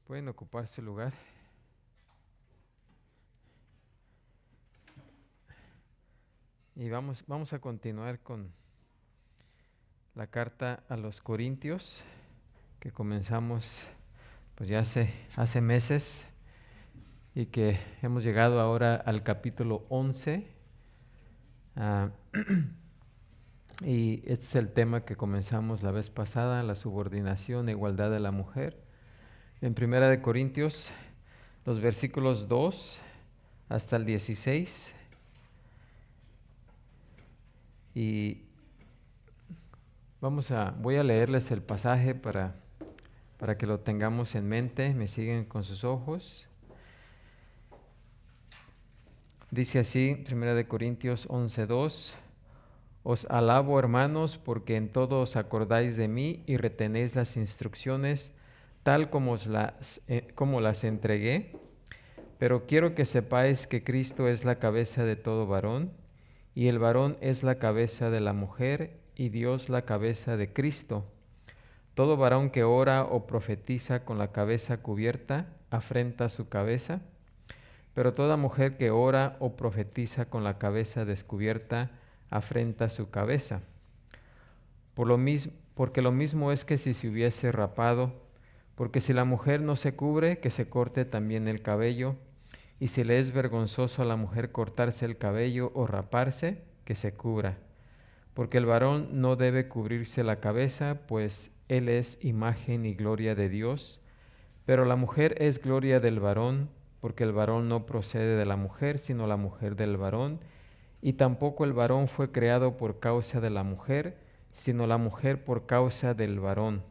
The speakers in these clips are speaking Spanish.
Pueden ocupar su lugar. Y vamos a continuar con la carta a los Corintios, que comenzamos pues ya hace meses y que hemos llegado ahora al capítulo 11. Y este es el tema que comenzamos la vez pasada, la subordinación e igualdad de la mujer. En Primera de Corintios, los versículos 2 hasta el 16. Y voy a leerles el pasaje para que lo tengamos en mente. Me siguen con sus ojos. Dice así, 1 Corintios 11:2: Os alabo, hermanos, porque en todo os acordáis de mí y retenéis las instrucciones tal como las entregué. Pero quiero que sepáis que Cristo es la cabeza de todo varón, y el varón es la cabeza de la mujer, y Dios la cabeza de Cristo. Todo varón que ora o profetiza con la cabeza cubierta afrenta su cabeza, pero toda mujer que ora o profetiza con la cabeza descubierta afrenta su cabeza. Porque lo mismo es que si se hubiese rapado, porque si la mujer no se cubre, que se corte también el cabello, y si le es vergonzoso a la mujer cortarse el cabello o raparse, que se cubra. Porque el varón no debe cubrirse la cabeza, pues él es imagen y gloria de Dios, pero la mujer es gloria del varón, porque el varón no procede de la mujer, sino la mujer del varón, y tampoco el varón fue creado por causa de la mujer, sino la mujer por causa del varón.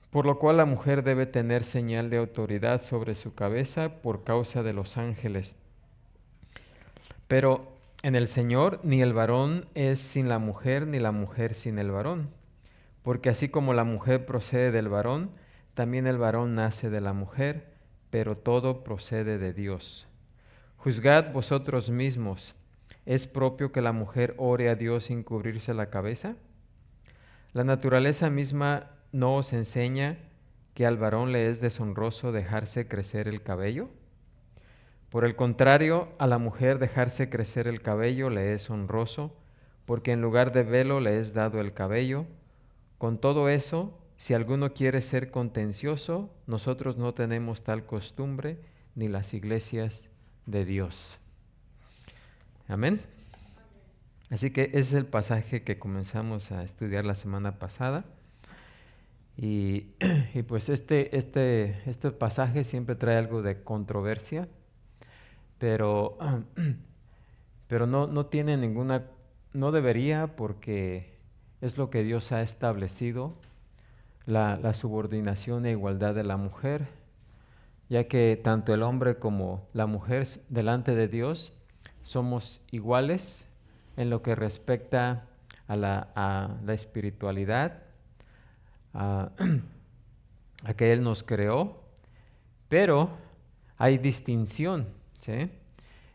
Por lo cual la mujer debe tener señal de autoridad sobre su cabeza por causa de los ángeles. Pero en el Señor ni el varón es sin la mujer, ni la mujer sin el varón. Porque así como la mujer procede del varón, también el varón nace de la mujer, pero todo procede de Dios. Juzgad vosotros mismos, ¿es propio que la mujer ore a Dios sin cubrirse la cabeza? La naturaleza misma no os enseña que al varón le es deshonroso dejarse crecer el cabello. Por el contrario, a la mujer dejarse crecer el cabello le es honroso, porque en lugar de velo le es dado el cabello. Con todo eso, si alguno quiere ser contencioso, nosotros no tenemos tal costumbre, ni las iglesias de Dios. Amén. Así que ese es el pasaje que comenzamos a estudiar la semana pasada. Y pues este pasaje siempre trae algo de controversia, pero no tiene no debería, porque es lo que Dios ha establecido, la subordinación e igualdad de la mujer, ya que tanto el hombre como la mujer delante de Dios somos iguales en lo que respecta a la espiritualidad, a que Él nos creó, pero hay distinción, ¿sí?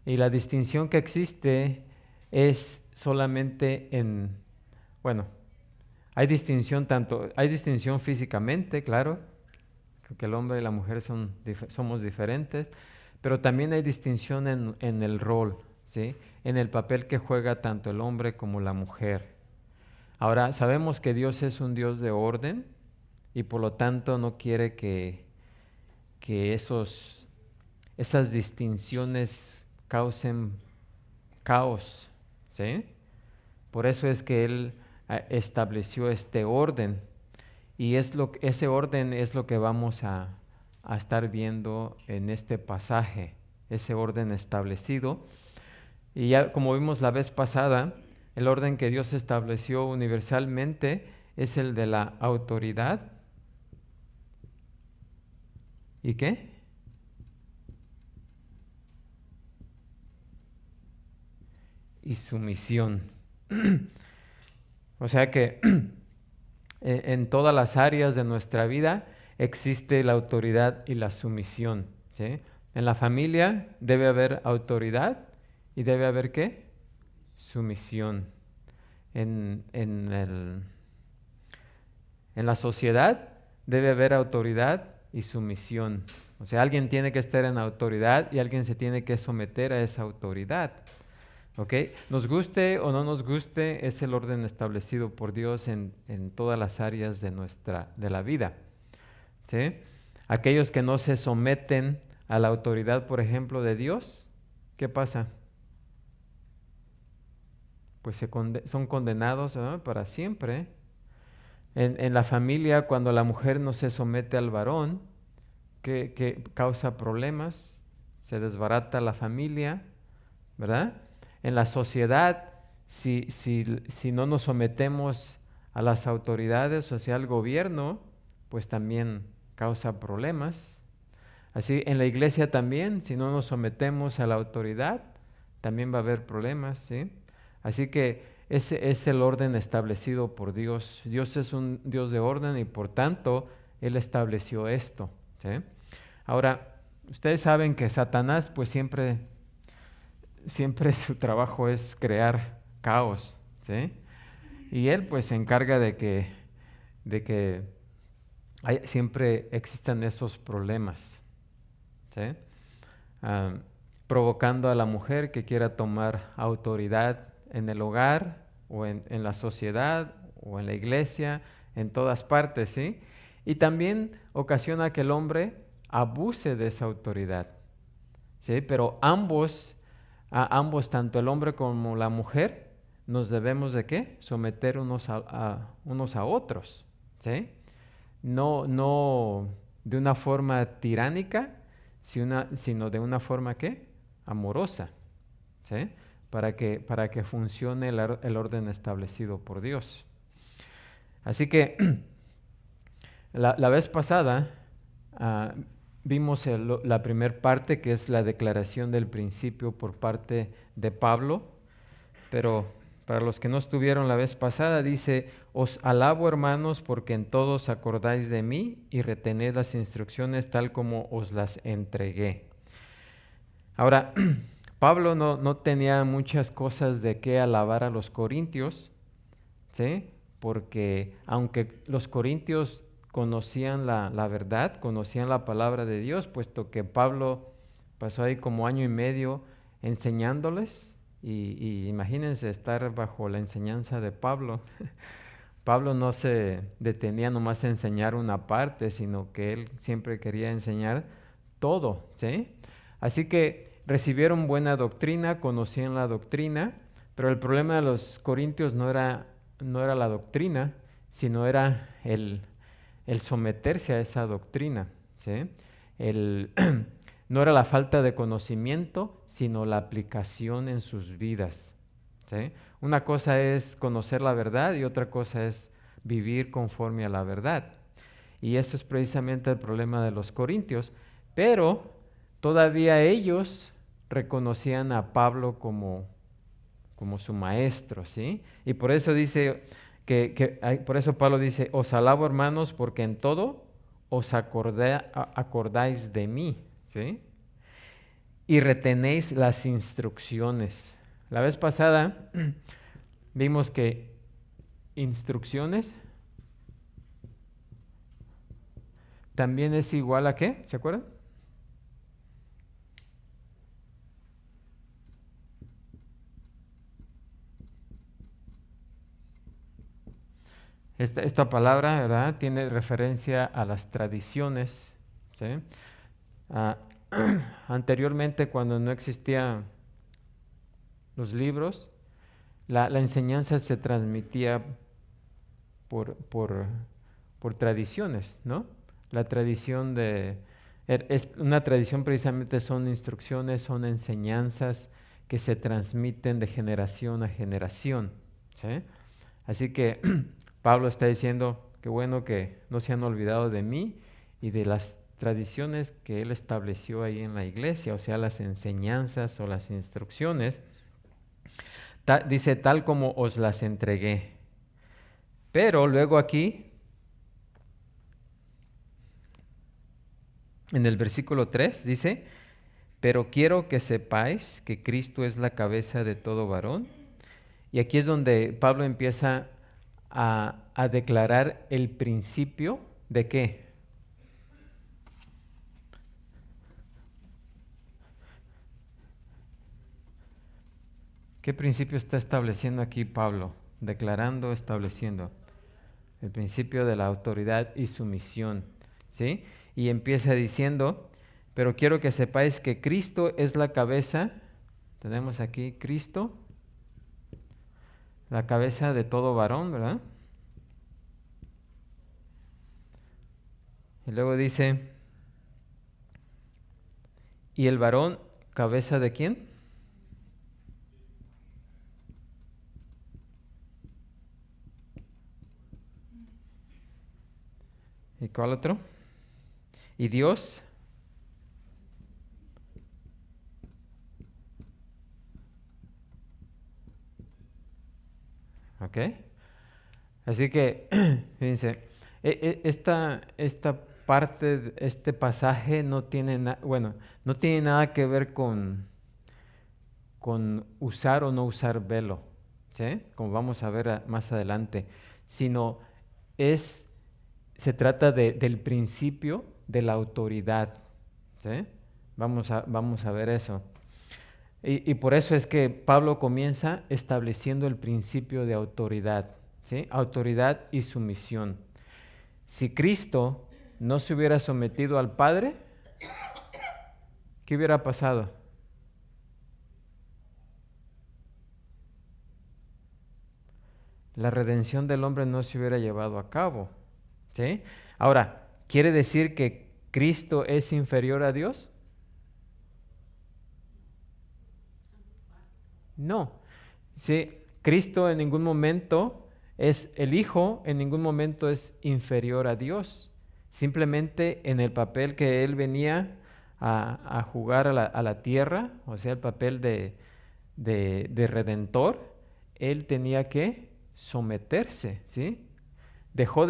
Y la distinción que existe es solamente hay distinción físicamente, claro, que el hombre y la mujer somos diferentes, pero también hay distinción en el rol, ¿sí? En el papel que juega tanto el hombre como la mujer. Ahora, sabemos que Dios es un Dios de orden y por lo tanto no quiere que esas distinciones causen caos, ¿sí? Por eso es que Él estableció este orden, y ese orden es lo que vamos a estar viendo en este pasaje, ese orden establecido. Y ya como vimos la vez pasada, el orden que Dios estableció universalmente es el de la autoridad. ¿Y qué? Y sumisión. O sea que en todas las áreas de nuestra vida existe la autoridad y la sumisión, ¿sí? En la familia debe haber autoridad y debe haber ¿qué? Sumisión. En la sociedad debe haber autoridad y sumisión. O sea, alguien tiene que estar en autoridad y alguien se tiene que someter a esa autoridad. ¿Ok? Nos guste o no nos guste, es el orden establecido por Dios en todas las áreas de la vida. ¿Sí? Aquellos que no se someten a la autoridad, por ejemplo, de Dios, ¿qué pasa? Pues son condenados, ¿no?, para siempre. En la familia, cuando la mujer no se somete al varón, que causa problemas, se desbarata la familia, ¿verdad? En la sociedad, si no nos sometemos a las autoridades, o sea, al gobierno, pues también causa problemas. Así, en la iglesia también, si no nos sometemos a la autoridad, también va a haber problemas, ¿sí? Así que ese es el orden establecido por Dios. Dios es un Dios de orden y por tanto, Él estableció esto, ¿sí? Ahora, ustedes saben que Satanás pues siempre su trabajo es crear caos, ¿sí? Y él pues se encarga de que siempre existan esos problemas, ¿sí? Ah, provocando a la mujer que quiera tomar autoridad en el hogar o en la sociedad o en la iglesia, en todas partes, ¿sí? Y también ocasiona que el hombre abuse de esa autoridad, ¿sí? Pero ambos, tanto el hombre como la mujer, nos debemos de ¿qué? Someter unos a otros, ¿sí? No de una forma tiránica, sino de una forma ¿qué? Amorosa, ¿sí? Para que funcione el orden establecido por Dios. Así que la vez pasada ah, vimos la primera parte, que es la declaración del principio por parte de Pablo, pero para los que no estuvieron la vez pasada, dice: os alabo, hermanos, porque en todos acordáis de mí y retened las instrucciones tal como os las entregué. Ahora, Pablo no tenía muchas cosas de qué alabar a los corintios, ¿sí? Porque aunque los corintios conocían la verdad, conocían la palabra de Dios, puesto que Pablo pasó ahí como año y medio enseñándoles, y imagínense estar bajo la enseñanza de Pablo. Pablo no se detenía nomás a enseñar una parte, sino que él siempre quería enseñar todo, ¿sí? Así que recibieron buena doctrina, conocían la doctrina, pero el problema de los corintios no era la doctrina, sino era el someterse a esa doctrina, ¿sí? No era la falta de conocimiento, sino la aplicación en sus vidas, ¿sí? Una cosa es conocer la verdad y otra cosa es vivir conforme a la verdad. Y eso es precisamente el problema de los corintios, pero todavía ellos reconocían a Pablo como su maestro, ¿sí? Y por eso dice por eso Pablo dice: os alabo, hermanos, porque en todo os acordáis de mí, ¿sí? Y retenéis las instrucciones. La vez pasada vimos que instrucciones también es igual a ¿qué? ¿Se acuerdan? Esta palabra, ¿verdad?, tiene referencia a las tradiciones, ¿sí? Ah, anteriormente, cuando no existían los libros, la enseñanza se transmitía por tradiciones, ¿no? La tradición es una tradición, precisamente son instrucciones, son enseñanzas que se transmiten de generación a generación, ¿sí? Así que Pablo está diciendo: qué bueno que no se han olvidado de mí y de las tradiciones que él estableció ahí en la iglesia, o sea, las enseñanzas o las instrucciones. Dice: tal como os las entregué. Pero luego aquí, en el versículo 3, dice: pero quiero que sepáis que Cristo es la cabeza de todo varón. Y aquí es donde Pablo empieza a declarar el principio de ¿qué? ¿Qué principio está estableciendo aquí Pablo? Declarando, estableciendo. El principio de la autoridad y sumisión, ¿sí? Y empieza diciendo, pero quiero que sepáis que Cristo es la cabeza, tenemos aquí Cristo, la cabeza de todo varón, ¿verdad? Y luego dice, ¿y el varón cabeza de quién? ¿Y cuál otro? ¿Y Dios? ¿Ok? Así que, fíjense, esta parte, este pasaje no tiene, bueno, no tiene nada que ver con usar o no usar velo, ¿sí? Como vamos a ver más adelante, sino es, se trata del principio de la autoridad, ¿sí? Vamos a ver eso. Y por eso es que Pablo comienza estableciendo el principio de autoridad, ¿sí? Autoridad y sumisión. Si Cristo no se hubiera sometido al Padre, ¿qué hubiera pasado? La redención del hombre no se hubiera llevado a cabo, ¿sí? Ahora, ¿quiere decir que Cristo es inferior a Dios? No. Sí, Cristo en ningún momento es el Hijo, en ningún momento es inferior a Dios. Simplemente en el papel que Él venía a jugar a la tierra, o sea, el papel de redentor, Él tenía que someterse, ¿sí? Dejó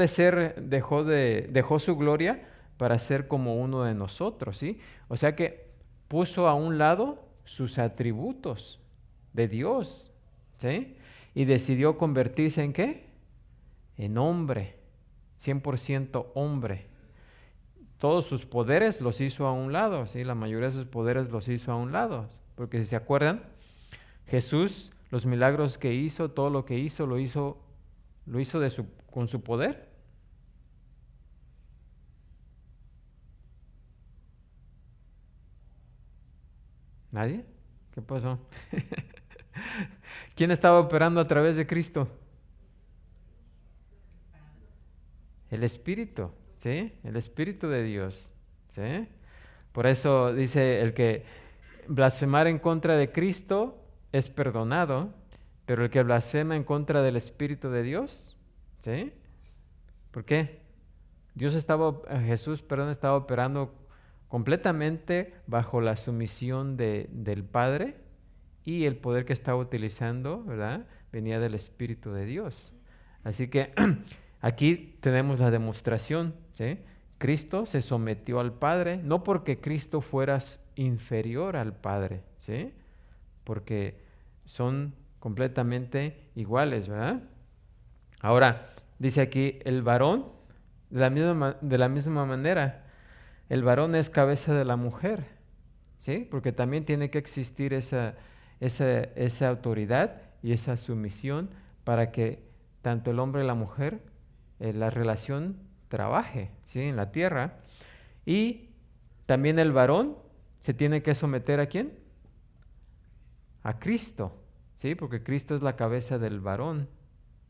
su gloria para ser como uno de nosotros, ¿sí? O sea que puso a un lado sus atributos de Dios, ¿sí? Y decidió convertirse en ¿qué? En hombre, 100% hombre. Todos sus poderes los hizo a un lado, ¿sí? La mayoría de sus poderes los hizo a un lado, porque si se acuerdan, Jesús, los milagros que hizo, todo lo que hizo, lo hizo con su poder. ¿Nadie? ¿Qué pasó? ¿Quién estaba operando a través de Cristo? El Espíritu, ¿sí? El Espíritu de Dios, ¿sí? Por eso dice el que blasfemar en contra de Cristo es perdonado, pero el que blasfema en contra del Espíritu de Dios, ¿sí? ¿Por qué? Jesús, perdón, estaba operando completamente bajo la sumisión del Padre y el poder que estaba utilizando, ¿verdad? Venía del Espíritu de Dios. Así que aquí tenemos la demostración, ¿sí? Cristo se sometió al Padre, no porque Cristo fuera inferior al Padre, ¿sí? Porque son completamente iguales, ¿verdad? Ahora, dice aquí, el varón, de la misma manera, el varón es cabeza de la mujer, ¿sí? Porque también tiene que existir esa autoridad y esa sumisión para que tanto el hombre y la mujer, la relación trabaje, ¿sí? En la tierra. Y también el varón se tiene que someter ¿a quién? A Cristo, ¿sí? Porque Cristo es la cabeza del varón,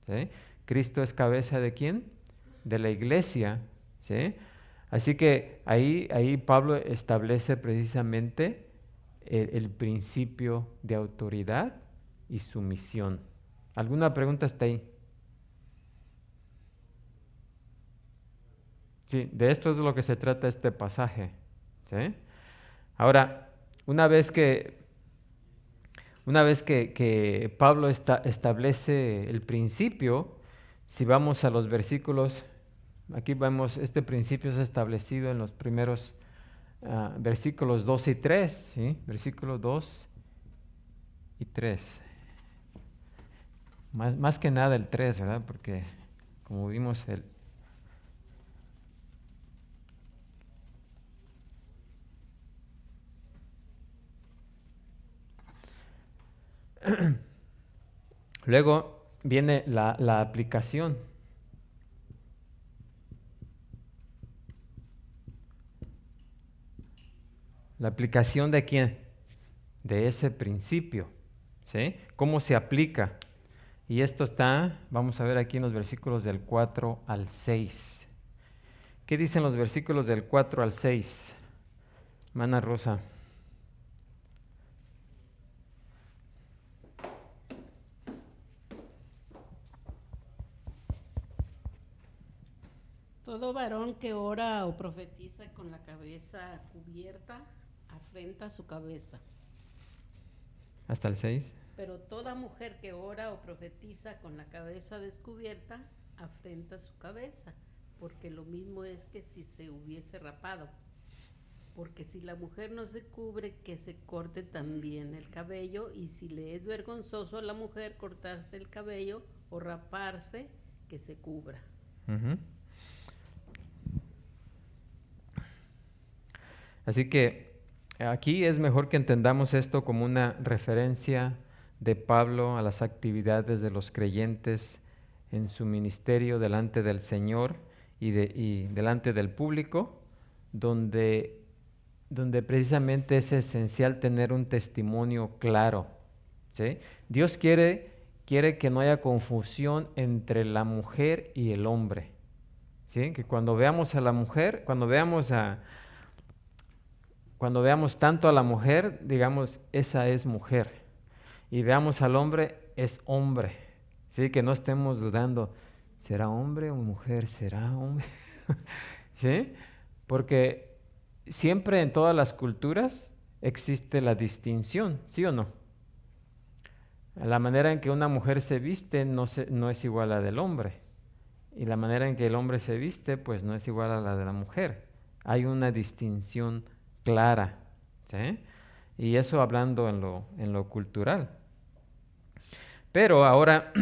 ¿sí? Cristo es cabeza de quién? De la iglesia, ¿sí? Así que ahí Pablo establece precisamente el principio de autoridad y sumisión. ¿Alguna pregunta hasta ahí? Sí, de esto es de lo que se trata este pasaje, ¿sí? Ahora, una vez que, que Pablo establece el principio, si vamos a los versículos, aquí vemos, este principio es establecido en los primeros versículos 2 y 3, ¿sí? Versículos 2 y 3. Más que nada el 3, ¿verdad? Porque como vimos Luego viene la aplicación. ¿La aplicación de quién? De ese principio, ¿sí? ¿Cómo se aplica? Y esto está, vamos a ver aquí en los versículos del 4 al 6. ¿Qué dicen los versículos del 4 al 6? Mana Rosa. Todo varón que ora o profetiza con la cabeza cubierta afrenta su cabeza. Hasta el 6. Pero toda mujer que ora o profetiza con la cabeza descubierta afrenta su cabeza, porque lo mismo es que si se hubiese rapado. Porque si la mujer no se cubre, que se corte también el cabello, y si le es vergonzoso a la mujer cortarse el cabello o raparse, que se cubra. Uh-huh. Así que aquí es mejor que entendamos esto como una referencia de Pablo a las actividades de los creyentes en su ministerio delante del Señor y delante del público, donde precisamente es esencial tener un testimonio claro, ¿sí? Dios quiere que no haya confusión entre la mujer y el hombre, ¿sí? Que cuando veamos a la mujer, cuando veamos tanto a la mujer, digamos, esa es mujer. Y veamos al hombre, es hombre. ¿Sí? Que no estemos dudando, ¿será hombre o mujer? ¿Será hombre? ¿Sí? Porque siempre en todas las culturas existe la distinción, ¿sí o no? La manera en que una mujer se viste no es igual a la del hombre. Y la manera en que el hombre se viste, pues no es igual a la de la mujer. Hay una distinción clara, ¿sí? Y eso hablando en lo cultural. Pero ahora,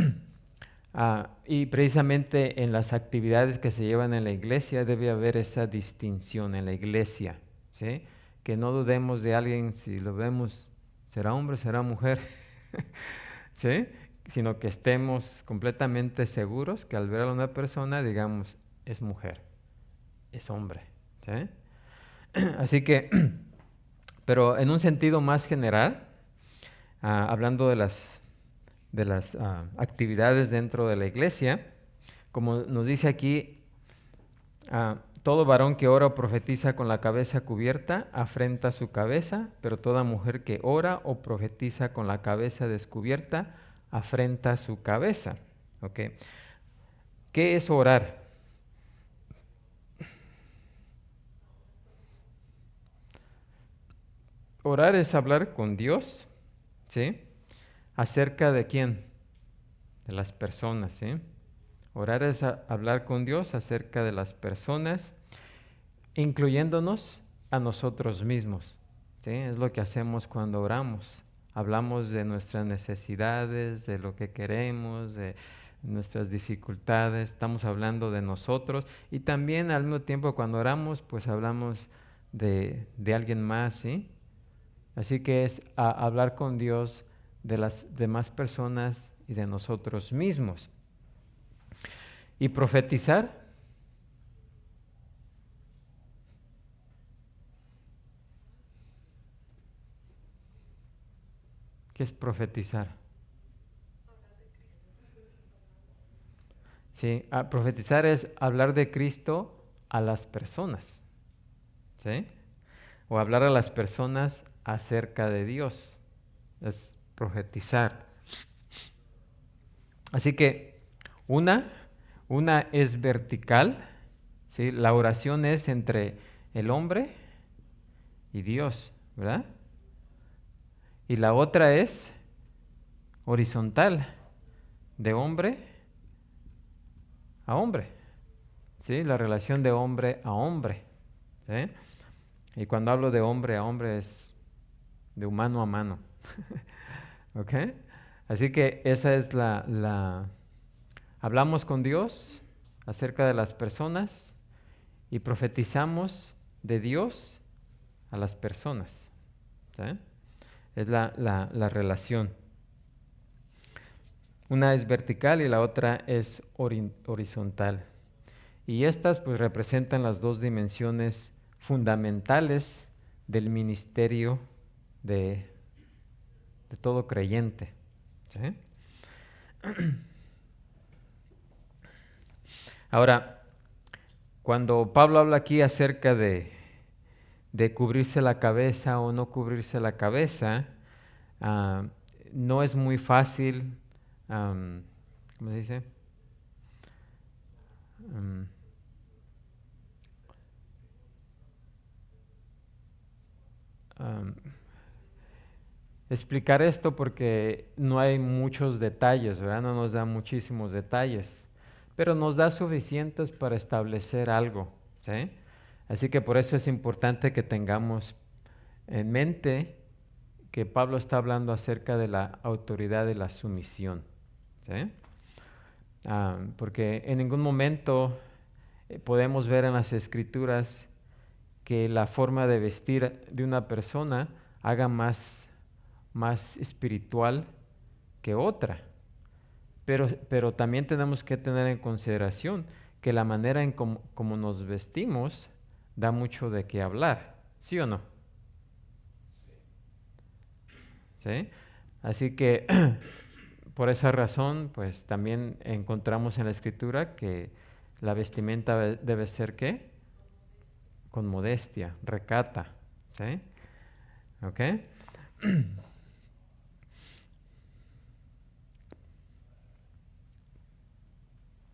y precisamente en las actividades que se llevan en la iglesia, debe haber esa distinción en la iglesia, ¿sí? Que no dudemos de alguien si lo vemos, será hombre, será mujer, ¿sí? Sino que estemos completamente seguros que al ver a una persona, digamos, es mujer, es hombre, ¿sí? Así que, pero en un sentido más general, hablando de las actividades dentro de la iglesia, como nos dice aquí, todo varón que ora o profetiza con la cabeza cubierta afrenta su cabeza, pero toda mujer que ora o profetiza con la cabeza descubierta afrenta su cabeza. ¿Okay? ¿Qué es orar? Orar es hablar con Dios, ¿sí? ¿Acerca de quién? De las personas, ¿sí? Orar es hablar con Dios acerca de las personas, incluyéndonos a nosotros mismos, ¿sí? Es lo que hacemos cuando oramos. Hablamos de nuestras necesidades, de lo que queremos, de nuestras dificultades, estamos hablando de nosotros y también al mismo tiempo cuando oramos, pues hablamos de alguien más, ¿sí? Así que es hablar con Dios de las demás personas y de nosotros mismos. Y profetizar, ¿qué es profetizar? Sí, profetizar es hablar de Cristo a las personas, ¿sí? O hablar a las personas acerca de Dios, es profetizar. Así que una es vertical, ¿sí? La oración es entre el hombre y Dios, ¿verdad? Y la otra es horizontal, de hombre a hombre, ¿sí? La relación de hombre a hombre, ¿sí? Y cuando hablo de hombre a hombre es de humano a mano, ¿ok? Así que esa es hablamos con Dios acerca de las personas y profetizamos de Dios a las personas, ¿sí? Es la relación. Una es vertical y la otra es horizontal. Y estas pues representan las dos dimensiones fundamentales del ministerio de todo creyente. ¿Sí? Ahora, cuando Pablo habla aquí acerca de cubrirse la cabeza o no cubrirse la cabeza, ah, no es muy fácil, ¿cómo se dice? Am, am, explicar esto porque no hay muchos detalles, ¿verdad? No nos da muchísimos detalles, pero nos da suficientes para establecer algo, ¿sí? Así que por eso es importante que tengamos en mente que Pablo está hablando acerca de la autoridad y la sumisión, ¿sí? Porque en ningún momento podemos ver en las escrituras que la forma de vestir de una persona haga más espiritual que otra. Pero también tenemos que tener en consideración que la manera en como nos vestimos da mucho de qué hablar, ¿sí o no? ¿Sí? Así que por esa razón, pues también encontramos en la escritura que la vestimenta debe ser ¿qué? Con modestia, recata, ¿sí? ¿Ok?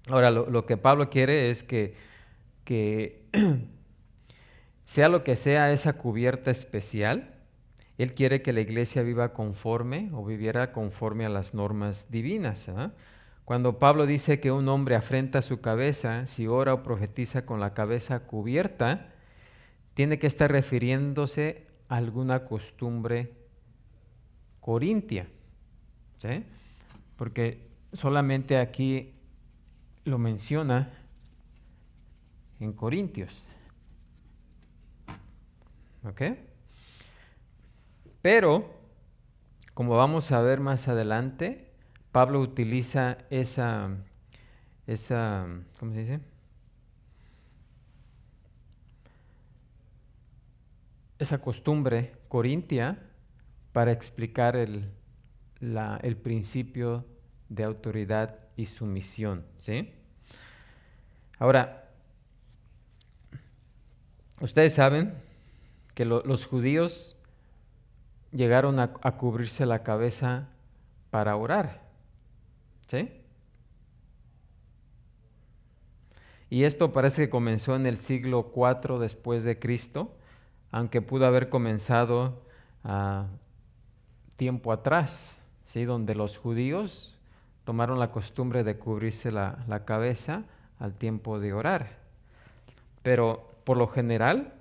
Ahora, lo que Pablo quiere es que sea lo que sea esa cubierta especial, él quiere que la iglesia viva conforme o viviera conforme a las normas divinas. ¿Eh? Cuando Pablo dice que un hombre afrenta su cabeza, si ora o profetiza con la cabeza cubierta, tiene que estar refiriéndose a alguna costumbre corintia, ¿sí? Porque solamente aquí lo menciona en Corintios, ¿ok? Pero, como vamos a ver más adelante, Pablo utiliza esa, ¿cómo se dice? Esa costumbre corintia para explicar el principio de autoridad y sumisión, ¿sí? Ahora, ustedes saben que los judíos llegaron a cubrirse la cabeza para orar, ¿sí? Y esto parece que comenzó en el siglo IV después de Cristo, aunque pudo haber comenzado tiempo atrás, ¿sí? Donde los judíos tomaron la costumbre de cubrirse la cabeza al tiempo de orar. Pero por lo general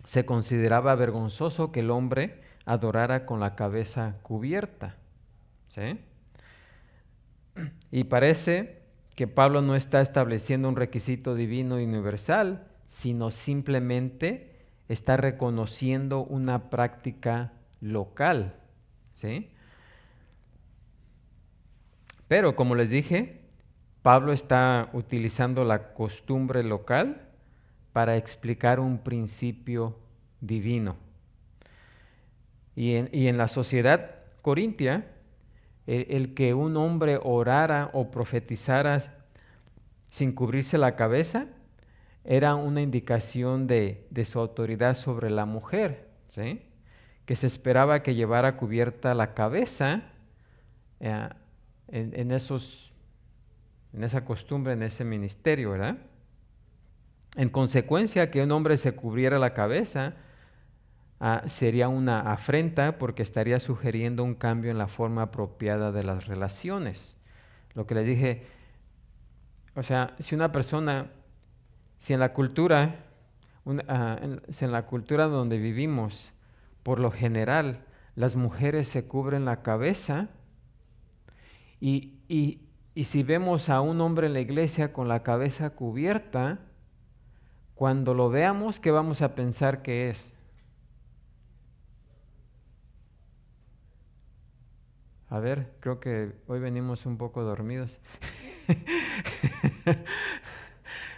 se consideraba vergonzoso que el hombre adorara con la cabeza cubierta, ¿sí? Y parece que Pablo no está estableciendo un requisito divino universal, sino simplemente está reconociendo una práctica local, ¿sí? Pero como les dije, Pablo está utilizando la costumbre local para explicar un principio divino. Y en la sociedad corintia, el que un hombre orara o profetizara sin cubrirse la cabeza era una indicación de su autoridad sobre la mujer, ¿sí? Que se esperaba que llevara cubierta la cabeza eh, en esa costumbre, en ese ministerio, ¿verdad? En consecuencia, que un hombre se cubriera la cabeza sería una afrenta porque estaría sugiriendo un cambio en la forma apropiada de las relaciones. Lo que les dije, o sea, si una persona, si en la cultura, si en la cultura donde vivimos, por lo general, las mujeres se cubren la cabeza y si vemos a un hombre en la iglesia con la cabeza cubierta, cuando lo veamos, ¿qué vamos a pensar que es? A ver, creo que hoy venimos un poco dormidos.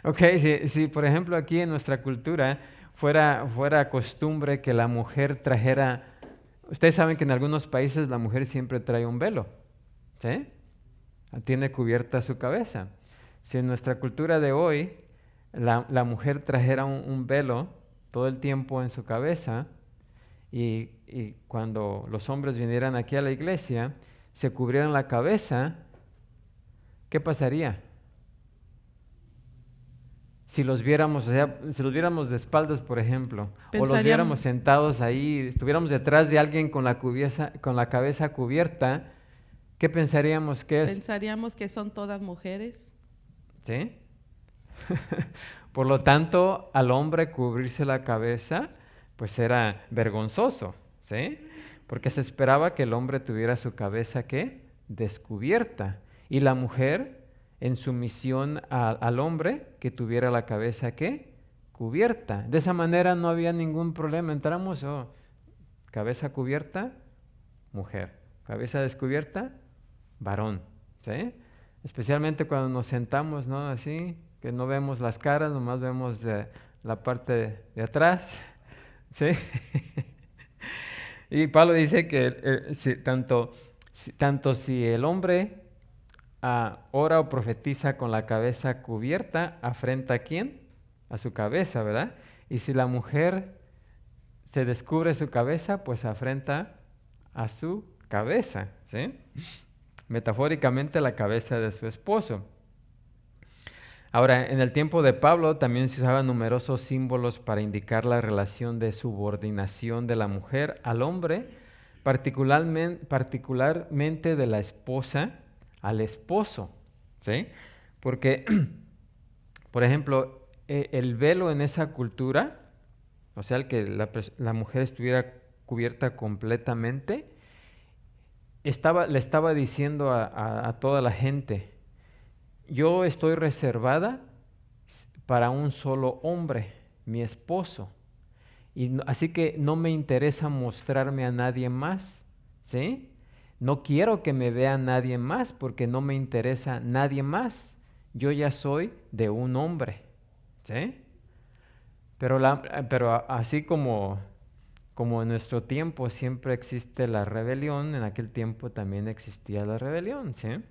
Ok, si por ejemplo aquí en nuestra cultura fuera costumbre que la mujer trajera, ustedes saben que en algunos países la mujer siempre trae un velo, ¿sí? Tiene cubierta su cabeza. Si en nuestra cultura de hoy la mujer trajera un velo todo el tiempo en su cabeza y cuando los hombres vinieran aquí a la iglesia, se cubrieran la cabeza, ¿qué pasaría? Si los viéramos, o sea, si los viéramos de espaldas, por ejemplo, o los viéramos Pensaríamos, sentados ahí, estuviéramos detrás de alguien con la cabeza cubierta, ¿qué pensaríamos que es? pensaríamos que son todas mujeres. ¿Sí? Por lo tanto, al hombre cubrirse la cabeza, pues era vergonzoso, ¿sí? Porque se esperaba que el hombre tuviera su cabeza, ¿qué? Descubierta. Y la mujer, en sumisión al hombre, que tuviera la cabeza, ¿qué? Cubierta. De esa manera no había ningún problema. Entramos, oh, cabeza cubierta, mujer. Cabeza descubierta, varón, ¿sí? Especialmente cuando nos sentamos, ¿no? Así, que no vemos las caras, nomás vemos la parte de atrás, ¿sí? Y Pablo dice que tanto si el hombre ora o profetiza con la cabeza cubierta, afrenta a quién? A su cabeza, ¿verdad? Y si la mujer se descubre su cabeza, pues afrenta a su cabeza, ¿sí? Metafóricamente la cabeza de su esposo. Ahora, en el tiempo de Pablo también se usaban numerosos símbolos para indicar la relación de subordinación de la mujer al hombre, particularmente de la esposa al esposo, ¿sí? Porque, por ejemplo, el velo en esa cultura, o sea, el que la mujer estuviera cubierta completamente, le estaba diciendo a toda la gente, yo estoy reservada para un solo hombre, mi esposo. Y así que no me interesa mostrarme a nadie más, ¿sí? No quiero que me vea nadie más porque no me interesa nadie más. Yo ya soy de un hombre, ¿sí? Pero así como en nuestro tiempo siempre existe la rebelión, en aquel tiempo también existía la rebelión, ¿sí?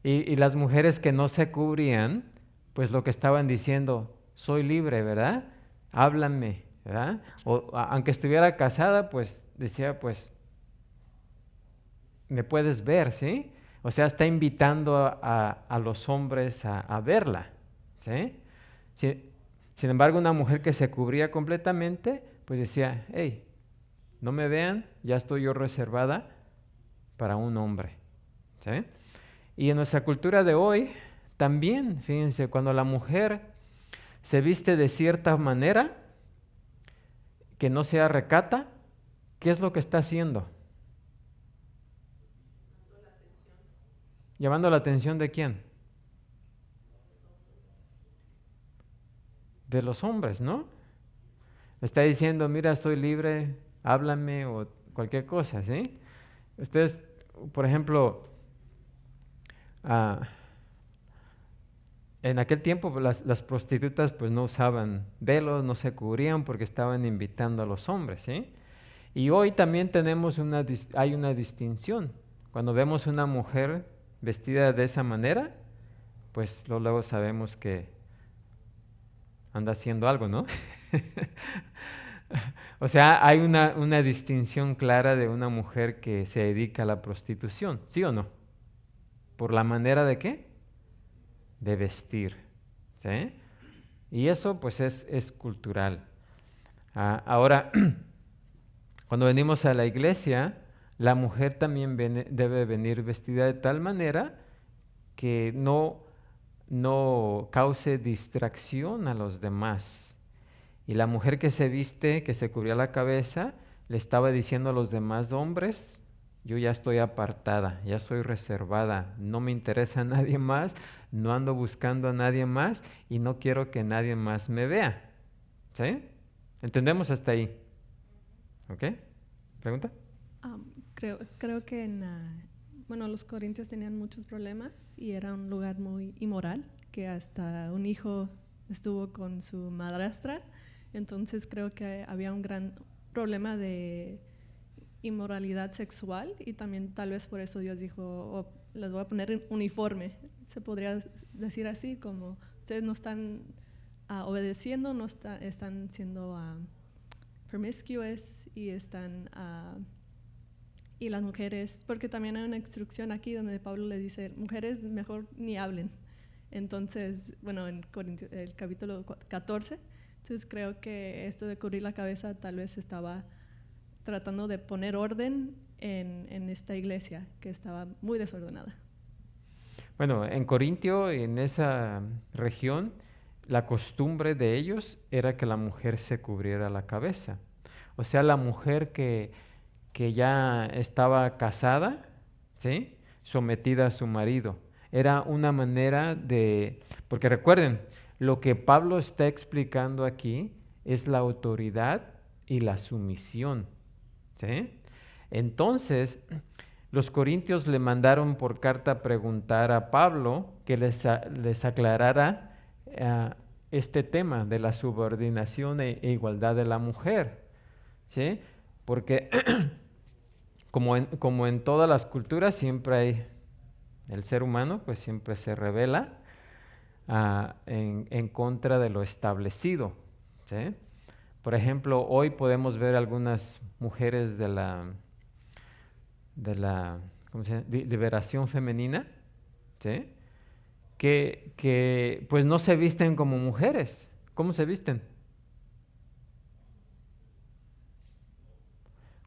Y las mujeres que no se cubrían, pues lo que estaban diciendo, soy libre, ¿verdad? Háblame, ¿verdad? Aunque estuviera casada, pues decía, pues, me puedes ver, ¿sí? O sea, está invitando a los hombres a verla, ¿sí? Sin embargo, una mujer que se cubría completamente, pues decía, hey, no me vean, ya estoy yo reservada para un hombre, ¿sí? Y en nuestra cultura de hoy, también, fíjense, cuando la mujer se viste de cierta manera, que no sea recata, ¿qué es lo que está haciendo? Llamando la atención de quién? De los hombres, ¿no? Está diciendo, mira, estoy libre, háblame o cualquier cosa, ¿sí? Ustedes, por ejemplo, en aquel tiempo pues, las prostitutas pues no usaban velos, no se cubrían porque estaban invitando a los hombres, ¿sí? Y hoy también hay una distinción. Cuando vemos una mujer vestida de esa manera, pues luego sabemos que anda haciendo algo, ¿no? O sea, hay una distinción clara de una mujer que se dedica a la prostitución, ¿sí o no? ¿Por la manera de qué? De vestir, ¿sí? Y eso pues es cultural. Ahora, cuando venimos a la iglesia, la mujer también debe venir vestida de tal manera que no cause distracción a los demás. Y la mujer que se viste, que se cubría la cabeza, le estaba diciendo a los demás hombres, yo ya estoy apartada, ya soy reservada, no me interesa a nadie más, no ando buscando a nadie más y no quiero que nadie más me vea. ¿Sí? ¿Entendemos hasta ahí? ¿Ok? ¿Pregunta? Creo que bueno, los corintios tenían muchos problemas y era un lugar muy inmoral, que hasta un hijo estuvo con su madrastra. Entonces creo que había un gran problema de inmoralidad sexual y también tal vez por eso Dios dijo, "Oh, les voy a poner uniforme". Se podría decir así, como ustedes no están obedeciendo, no están siendo promiscuous y y las mujeres, porque también hay una instrucción aquí donde Pablo le dice, mujeres mejor ni hablen. Entonces, bueno, en el capítulo 14, entonces creo que esto de cubrir la cabeza tal vez estaba tratando de poner orden en esta iglesia que estaba muy desordenada. Bueno, en Corintio, en esa región, la costumbre de ellos era que la mujer se cubriera la cabeza. O sea, la mujer que ya estaba casada, ¿sí?, sometida a su marido. Era una manera porque recuerden, lo que Pablo está explicando aquí es la autoridad y la sumisión, ¿sí? Entonces, los corintios le mandaron por carta a preguntar a Pablo que les aclarara este tema de la subordinación e igualdad de la mujer, ¿sí? Porque como en todas las culturas siempre hay, el ser humano pues siempre se rebela en contra de lo establecido, ¿sí? Por ejemplo, hoy podemos ver algunas mujeres de la ¿cómo se llama?, liberación femenina, ¿sí?, que pues no se visten como mujeres. ¿Cómo se visten?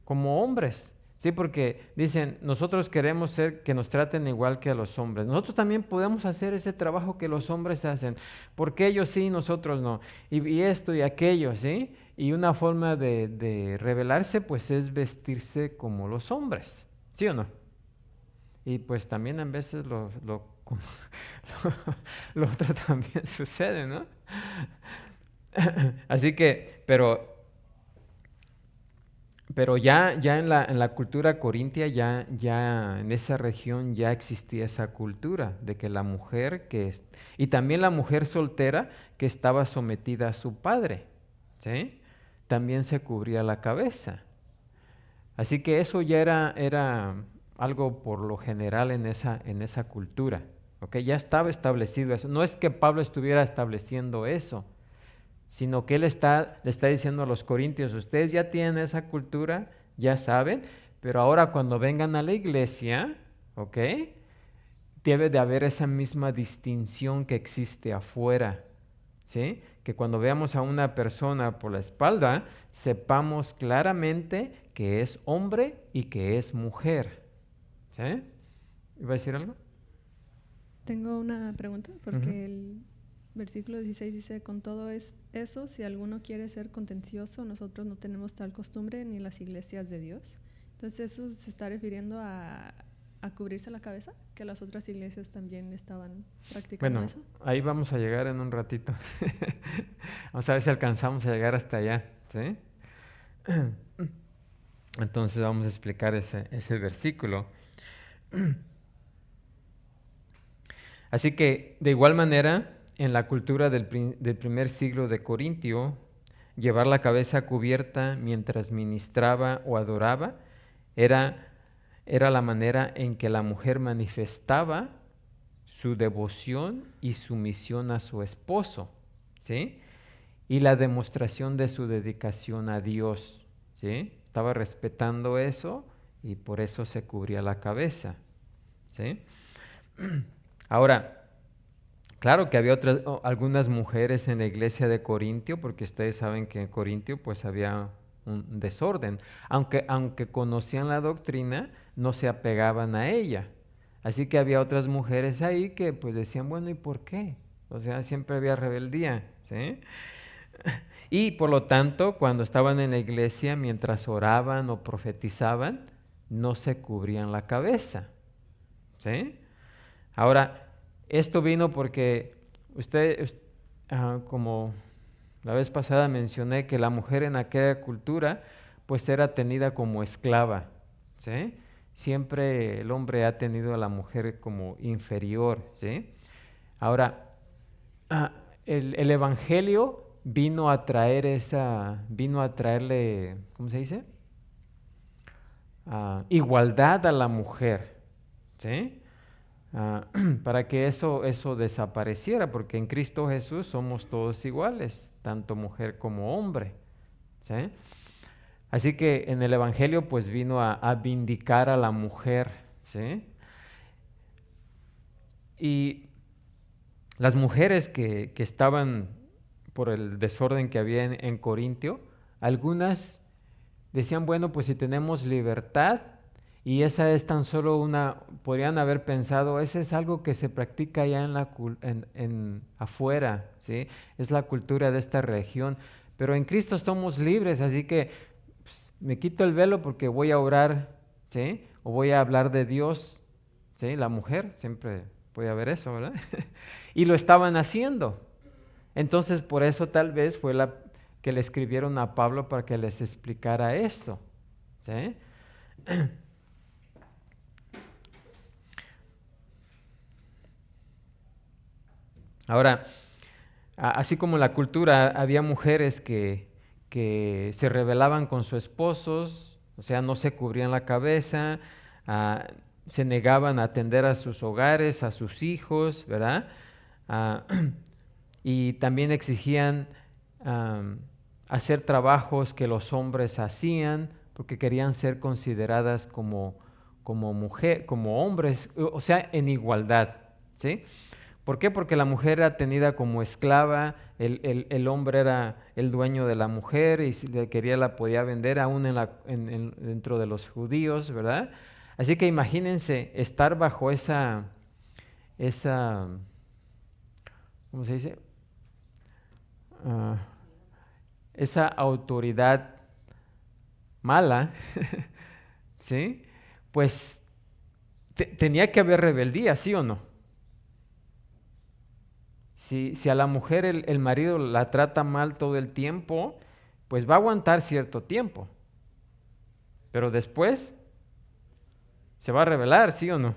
Como hombres, ¿sí? Porque dicen, nosotros queremos que nos traten igual que a los hombres. Nosotros también podemos hacer ese trabajo que los hombres hacen. Porque ellos sí, nosotros no. Y esto y aquello, ¿sí? Y una forma de rebelarse, pues es vestirse como los hombres, ¿sí o no? Y pues también a veces lo otro también sucede, ¿no? Así que, pero ya en la cultura corintia, ya en esa región ya existía esa cultura de que la mujer y también la mujer soltera que estaba sometida a su padre, ¿sí?, también se cubría la cabeza. Así que eso ya era algo por lo general en esa cultura, ¿ok? Ya estaba establecido eso. No es que Pablo estuviera estableciendo eso, sino que él le está diciendo a los corintios, ustedes ya tienen esa cultura, ya saben, pero ahora cuando vengan a la iglesia, ¿ok?, debe de haber esa misma distinción que existe afuera, ¿sí? Que cuando veamos a una persona por la espalda, sepamos claramente que es hombre y que es mujer, ¿sí? ¿Iba a decir algo? Tengo una pregunta, porque el versículo 16 dice, con todo eso, si alguno quiere ser contencioso, nosotros no tenemos tal costumbre ni las iglesias de Dios. Entonces, ¿eso se está refiriendo a cubrirse la cabeza? ¿Que las otras iglesias también estaban practicando eso? Bueno, ahí vamos a llegar en un ratito. Vamos a ver si alcanzamos a llegar hasta allá, ¿sí? Entonces vamos a explicar ese versículo. Así que, de igual manera, en la cultura del primer siglo de Corintio, llevar la cabeza cubierta mientras ministraba o adoraba era la manera en que la mujer manifestaba su devoción y sumisión a su esposo, ¿sí? Y la demostración de su dedicación a Dios, ¿sí? Estaba respetando eso y por eso se cubría la cabeza, ¿sí? Ahora, claro que había algunas mujeres en la iglesia de Corintio, porque ustedes saben que en Corintio pues había un desorden. Aunque conocían la doctrina, no se apegaban a ella. Así que había otras mujeres ahí que pues decían, bueno, ¿y por qué? O sea, siempre había rebeldía, ¿sí? Y por lo tanto, cuando estaban en la iglesia, mientras oraban o profetizaban, no se cubrían la cabeza, ¿sí? Ahora, esto vino porque como la vez pasada mencioné que la mujer en aquella cultura pues era tenida como esclava, ¿sí? siempre el hombre ha tenido a la mujer como inferior, ¿sí? Ahora, el Evangelio vino a traerle, ¿cómo se dice? Igualdad a la mujer, ¿sí? Para que eso desapareciera, porque en Cristo Jesús somos todos iguales, tanto mujer como hombre, ¿sí? Así que en el Evangelio pues vino a vindicar a la mujer, ¿sí? Y las mujeres que estaban por el desorden que había en Corintio, algunas decían, bueno, pues si tenemos libertad y esa es tan solo podrían haber pensado, ese es algo que se practica ya afuera, ¿sí? Es la cultura de esta región, pero en Cristo somos libres, así que pues, me quito el velo porque voy a orar, ¿sí? O voy a hablar de Dios, ¿sí? La mujer, siempre puede haber eso, ¿verdad? Y lo estaban haciendo. Entonces, por eso tal vez fue que le escribieron a Pablo para que les explicara eso, ¿sí? Ahora, así como en la cultura había mujeres que se rebelaban con sus esposos, o sea, no se cubrían la cabeza, se negaban a atender a sus hogares, a sus hijos, ¿verdad? Y también exigían hacer trabajos que los hombres hacían porque querían ser consideradas como mujer, como hombres, o sea, en igualdad, ¿sí? ¿Por qué? Porque la mujer era tenida como esclava, el hombre era el dueño de la mujer y si le quería la podía vender aún dentro de los judíos, ¿verdad? Así que imagínense estar bajo esa ¿cómo se dice? Esa autoridad mala, ¿sí? Pues tenía que haber rebeldía, ¿sí o no? Si a la mujer el marido la trata mal todo el tiempo, pues va a aguantar cierto tiempo. Pero después se va a rebelar, ¿sí o no?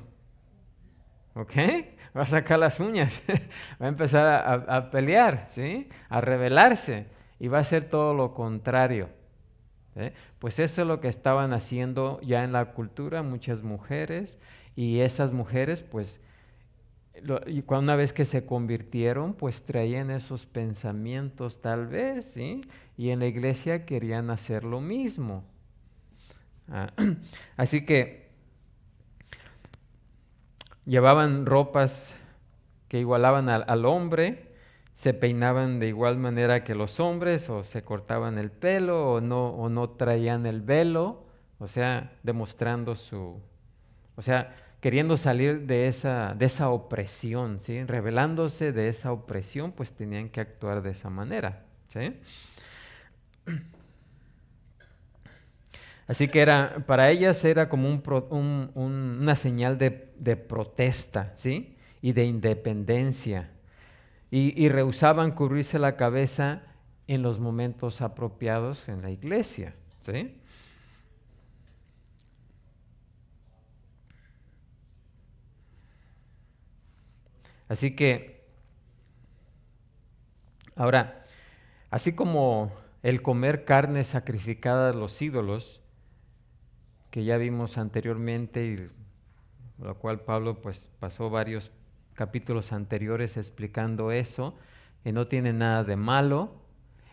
¿Ok? Va a sacar las uñas, va a empezar a pelear, ¿sí? A rebelarse y va a hacer todo lo contrario. ¿Sí? Pues eso es lo que estaban haciendo ya en la cultura muchas mujeres y esas mujeres pues y una vez que se convirtieron, pues traían esos pensamientos tal vez, ¿sí? Y en la iglesia querían hacer lo mismo. Así que llevaban ropas que igualaban al hombre, se peinaban de igual manera que los hombres, o se cortaban el pelo, o no traían el velo, o sea, demostrando o sea, queriendo salir de esa opresión, ¿sí? Rebelándose de esa opresión, pues tenían que actuar de esa manera, ¿sí? Así que para ellas era como una señal de protesta, ¿sí? Y de independencia. Y rehusaban cubrirse la cabeza en los momentos apropiados en la iglesia, ¿sí? Así que, ahora, así como el comer carne sacrificada a los ídolos, que ya vimos anteriormente, y lo cual Pablo pues pasó varios capítulos anteriores explicando eso, que no tiene nada de malo.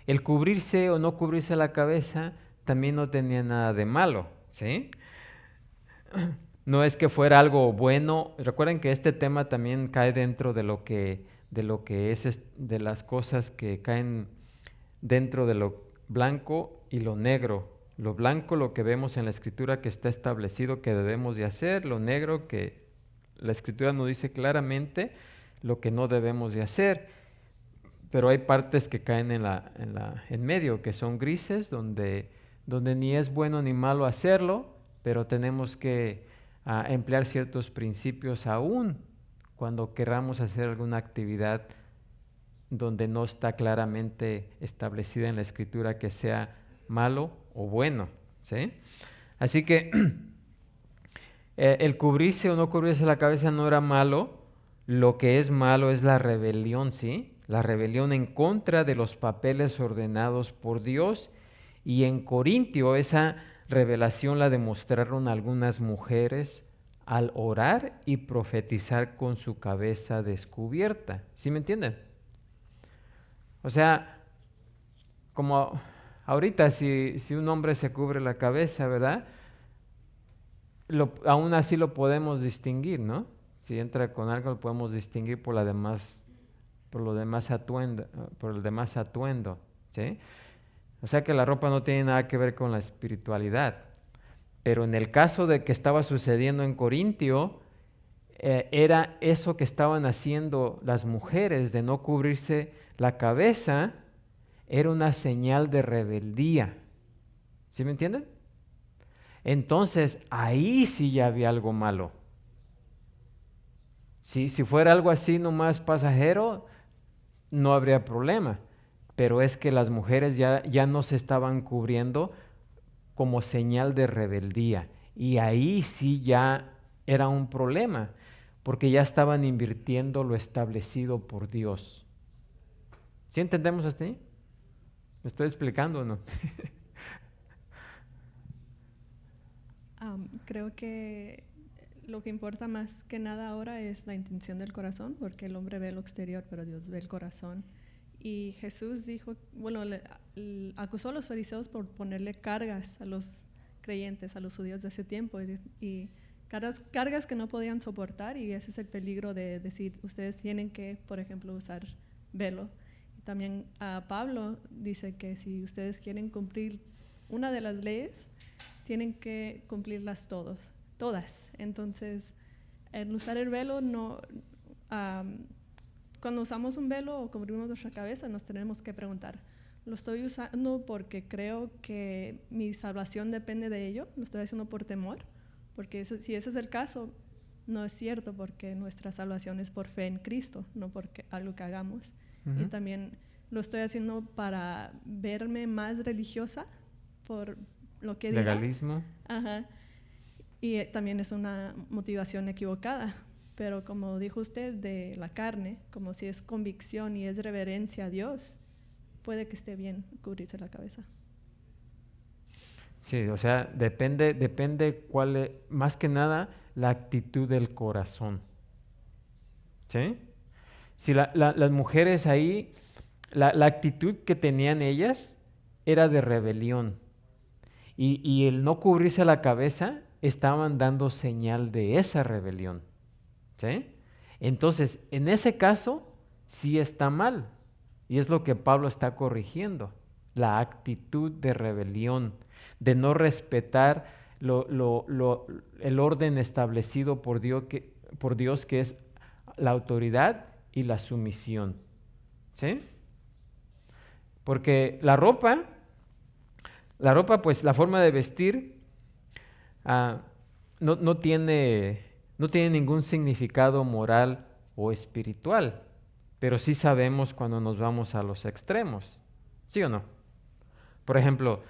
El cubrirse o no cubrirse la cabeza también no tenía nada de malo, ¿sí? No es que fuera algo bueno. Recuerden que este tema también cae dentro de lo que es de las cosas que caen dentro de lo blanco y lo negro. Lo blanco, lo que vemos en la Escritura que está establecido que debemos de hacer, lo negro que la Escritura nos dice claramente lo que no debemos de hacer. Pero hay partes que caen en medio, que son grises, donde ni es bueno ni malo hacerlo, pero tenemos que emplear ciertos principios aún cuando queramos hacer alguna actividad donde no está claramente establecida en la Escritura que sea malo o bueno, ¿sí? Así que El cubrirse o no cubrirse la cabeza no era malo. Lo que es malo es la rebelión, ¿sí? La rebelión en contra de los papeles ordenados por Dios. Y en Corintio esa revelación la demostraron algunas mujeres al orar y profetizar con su cabeza descubierta. ¿Sí me entienden? O sea, como ahorita si un hombre se cubre la cabeza, ¿verdad? Aún así lo podemos distinguir, ¿no? Si entra con algo lo podemos distinguir por el demás atuendo, ¿sí? O sea que la ropa no tiene nada que ver con la espiritualidad. Pero en el caso de que estaba sucediendo en Corintio, era eso que estaban haciendo las mujeres de no cubrirse la cabeza, era una señal de rebeldía. ¿Sí me entienden? Entonces, ahí sí ya había algo malo. Si fuera algo así nomás pasajero, no habría problema. Pero es que las mujeres ya no se estaban cubriendo como señal de rebeldía. Y ahí sí ya era un problema, porque ya estaban invirtiendo lo establecido por Dios. ¿Sí entendemos hasta ahí? ¿Me estoy explicando o no? Creo que lo que importa más que nada ahora es la intención del corazón, porque el hombre ve lo exterior, pero Dios ve el corazón. Y Jesús dijo, acusó a los fariseos por ponerle cargas a los creyentes, a los judíos de ese tiempo, y cargas que no podían soportar, y ese es el peligro de decir, ustedes tienen que, por ejemplo, usar velo. Y también Pablo dice que si ustedes quieren cumplir una de las leyes, tienen que cumplirlas todas. Entonces, el usar el velo cuando usamos un velo o cubrimos nuestra cabeza, nos tenemos que preguntar, ¿lo estoy usando porque creo que mi salvación depende de ello? ¿Lo estoy haciendo por temor? Porque si ese es el caso, no es cierto, porque nuestra salvación es por fe en Cristo, no por algo que hagamos. Y también lo estoy haciendo para verme más religiosa por lo que diga. Legalismo. Ajá. Y también es una motivación equivocada. Pero como dijo usted, de la carne, como si es convicción y es reverencia a Dios, puede que esté bien cubrirse la cabeza. Sí, o sea, depende cuál es, más que nada, la actitud del corazón. ¿Sí? Si las mujeres ahí, la actitud que tenían ellas era de rebelión. Y el no cubrirse la cabeza, estaban dando señal de esa rebelión. ¿Sí? Entonces, en ese caso, sí está mal. Y es lo que Pablo está corrigiendo. La actitud de rebelión, de no respetar el orden establecido por Dios, que es la autoridad y la sumisión. ¿Sí? Porque la ropa, pues la forma de vestir no tiene ningún significado moral o espiritual, pero sí sabemos cuando nos vamos a los extremos, ¿sí o no? Por ejemplo,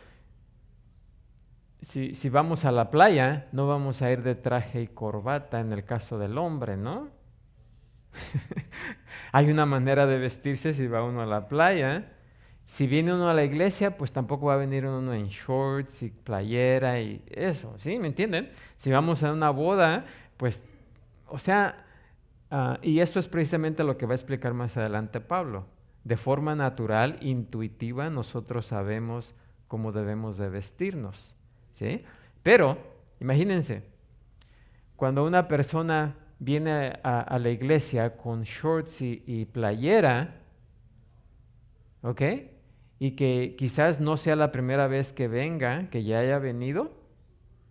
si vamos a la playa, no vamos a ir de traje y corbata en el caso del hombre, ¿no? Hay una manera de vestirse si va uno a la playa. Si viene uno a la iglesia, pues tampoco va a venir uno en shorts y playera y eso, ¿sí? ¿Me entienden? Si vamos a una boda, pues, o sea, y esto es precisamente lo que va a explicar más adelante Pablo. De forma natural, intuitiva, nosotros sabemos cómo debemos de vestirnos, ¿sí? Pero, imagínense, cuando una persona viene a la iglesia con shorts y playera, ¿ok? Y que quizás no sea la primera vez que venga, que ya haya venido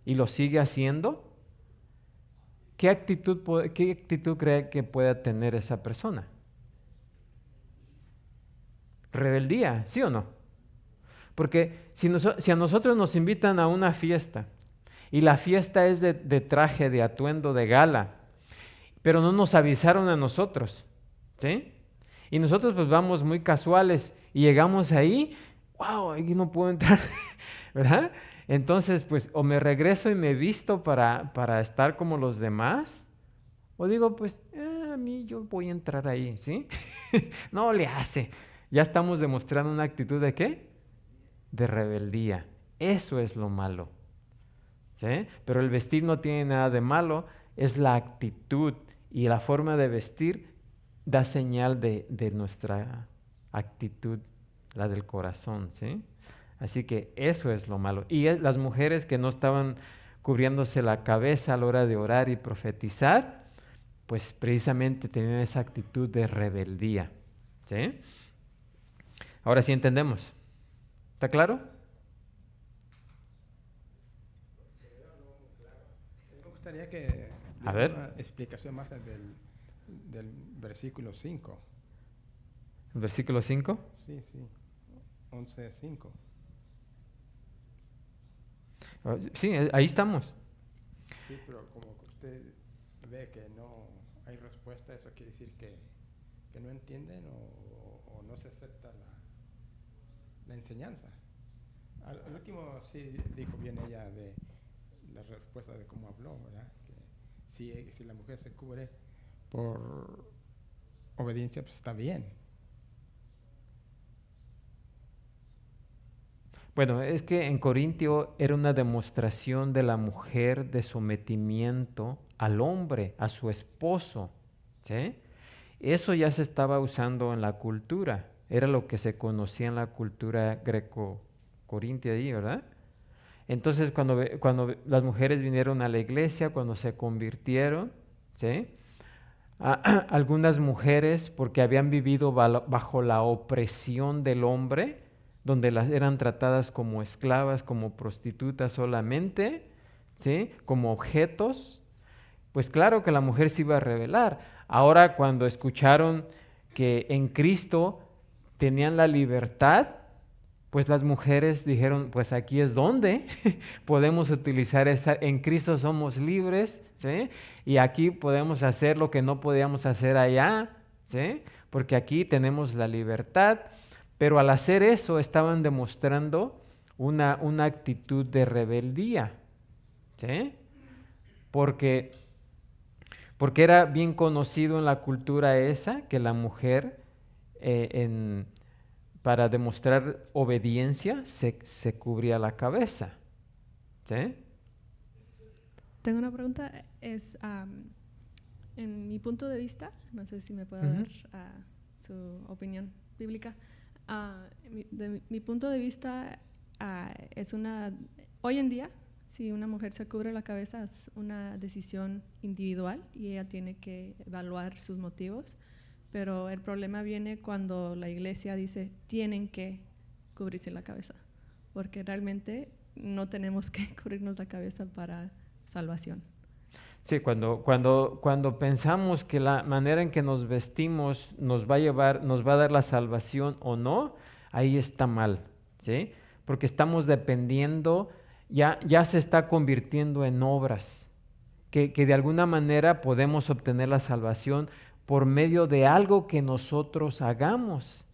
y lo sigue haciendo, ¿qué actitud cree que pueda tener esa persona? Rebeldía, ¿sí o no? Porque si a nosotros nos invitan a una fiesta y la fiesta es de traje, de atuendo, de gala, pero no nos avisaron a nosotros, ¿sí? Y nosotros pues vamos muy casuales y llegamos ahí, wow, aquí no puedo entrar, ¿verdad? Entonces, pues, o me regreso y me visto para estar como los demás, o digo, pues, a mí yo voy a entrar ahí, ¿sí? No le hace. Ya estamos demostrando una actitud de ¿qué? De rebeldía. Eso es lo malo, ¿sí? Pero el vestir no tiene nada de malo, es la actitud y la forma de vestir da señal de nuestra actitud, la del corazón, ¿sí? Así que eso es lo malo. Y las mujeres que no estaban cubriéndose la cabeza a la hora de orar y profetizar, pues precisamente tenían esa actitud de rebeldía, ¿sí? Ahora sí entendemos. ¿Está claro? Me gustaría que A diera ver. una explicación más del versículo 5. ¿El versículo 5? Sí, 11:5. Sí, ahí estamos. Sí, pero como que usted ve que no hay respuesta, eso quiere decir que no entienden o no se acepta la enseñanza. Al último sí dijo bien ella de la respuesta de cómo habló, ¿verdad? Que si la mujer se cubre por obediencia, pues está bien. Bueno, es que en Corintio era una demostración de la mujer de sometimiento al hombre, a su esposo, ¿sí? Eso ya se estaba usando en la cultura, era lo que se conocía en la cultura greco-corintia ahí, ¿verdad? Entonces cuando las mujeres vinieron a la iglesia, cuando se convirtieron, ¿sí? Algunas mujeres, porque habían vivido bajo la opresión del hombre, donde eran tratadas como esclavas, como prostitutas solamente, ¿sí? Como objetos, pues claro que la mujer se iba a rebelar. Ahora cuando escucharon que en Cristo tenían la libertad, pues las mujeres dijeron, pues aquí es donde podemos utilizar esa, en Cristo somos libres, ¿sí? Y aquí podemos hacer lo que no podíamos hacer allá, ¿sí? Porque aquí tenemos la libertad. Pero al hacer eso estaban demostrando una actitud de rebeldía, ¿sí? Porque era bien conocido en la cultura esa que la mujer para demostrar obediencia se cubría la cabeza, ¿sí? Tengo una pregunta, en mi punto de vista, no sé si me puede dar su opinión bíblica. De mi punto de vista, hoy en día, si una mujer se cubre la cabeza es una decisión individual y ella tiene que evaluar sus motivos, pero el problema viene cuando la iglesia dice tienen que cubrirse la cabeza, porque realmente no tenemos que cubrirnos la cabeza para salvación. Sí, cuando pensamos que la manera en que nos vestimos nos va a dar la salvación o no, ahí está mal, ¿sí? Porque estamos dependiendo, ya se está convirtiendo en obras, que de alguna manera podemos obtener la salvación por medio de algo que nosotros hagamos,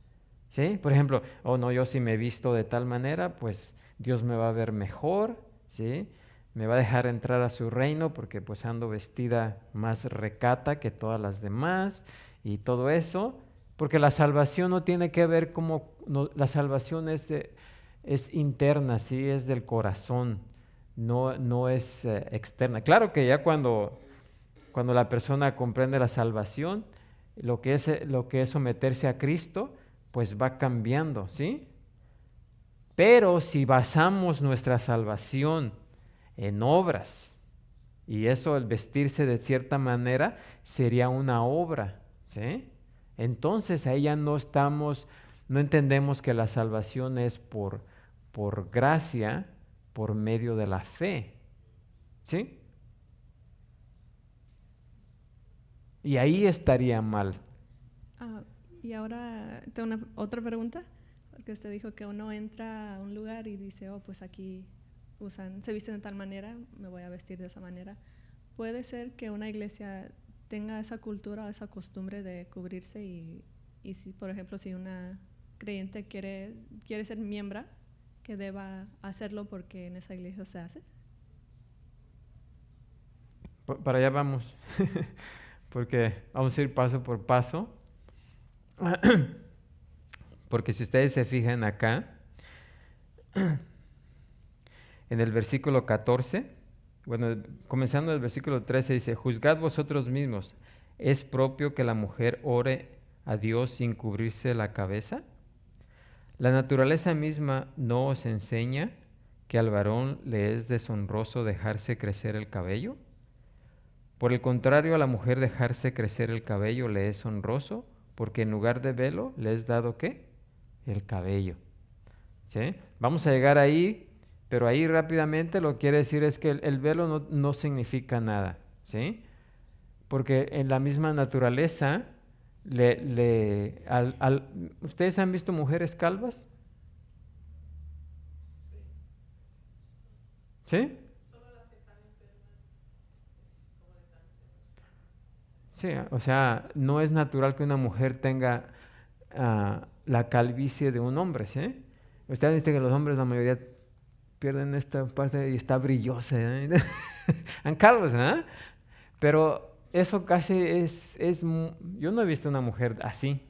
¿sí? Por ejemplo, no, yo si me visto de tal manera, pues Dios me va a ver mejor, ¿sí? Me va a dejar entrar a su reino porque pues ando vestida más recata que todas las demás y todo eso, porque la salvación no tiene que ver la salvación es interna, sí, es del corazón, no es externa. Claro que ya cuando la persona comprende la salvación, lo que es someterse a Cristo, pues va cambiando, ¿sí? Pero si basamos nuestra salvación en obras, y eso, el vestirse de cierta manera, sería una obra, ¿sí? Entonces ahí ya no entendemos que la salvación es por gracia, por medio de la fe, ¿sí? Y ahí estaría mal. Y ahora tengo otra pregunta, porque usted dijo que uno entra a un lugar y dice, pues aquí se visten de tal manera, me voy a vestir de esa manera. ¿Puede ser que una iglesia tenga esa cultura, esa costumbre de cubrirse y si, por ejemplo, si una creyente quiere ser miembro, que deba hacerlo porque en esa iglesia se hace? Para allá vamos, porque vamos a ir paso por paso. Porque si ustedes se fijan acá, en el versículo 14, bueno, comenzando el versículo 13 dice, juzgad vosotros mismos, ¿es propio que la mujer ore a Dios sin cubrirse la cabeza? La naturaleza misma no os enseña que al varón le es deshonroso dejarse crecer el cabello. Por el contrario, a la mujer dejarse crecer el cabello le es honroso, porque en lugar de velo le es dado ¿qué? El cabello. ¿Sí? Vamos a llegar ahí, pero ahí rápidamente lo que quiere decir es que el velo no significa nada. ¿Sí? Porque en la misma naturaleza, ¿ustedes han visto mujeres calvas? ¿Sí? Sí, o sea, no es natural que una mujer tenga la calvicie de un hombre, ¿sí? Ustedes viste que los hombres, la mayoría, pierden esta parte y está brillosa, ¿eh? Han calvos, ¿eh? Pero eso casi yo no he visto una mujer así,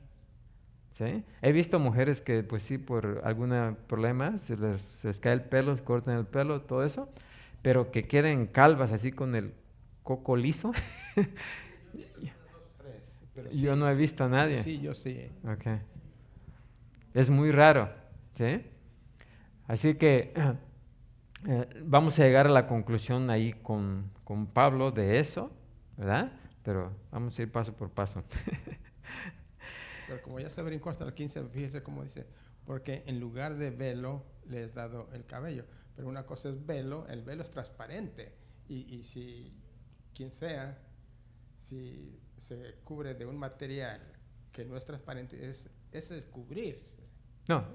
¿sí? He visto mujeres que, pues sí, por algún problema, se les cae el pelo, se cortan el pelo, todo eso, pero que queden calvas así con el coco liso. Pero Yo sí, no he sí, visto a nadie. Sí, yo sí. Okay. Es muy raro, ¿sí? Así que vamos a llegar a la conclusión ahí con Pablo de eso, ¿verdad? Pero vamos a ir paso por paso. Pero como ya se brincó hasta el 15, fíjese cómo dice, porque en lugar de velo le es dado el cabello. Pero una cosa es velo, el velo es transparente. Y si quien sea, si se cubre de un material que no es transparente, es el cubrir. No,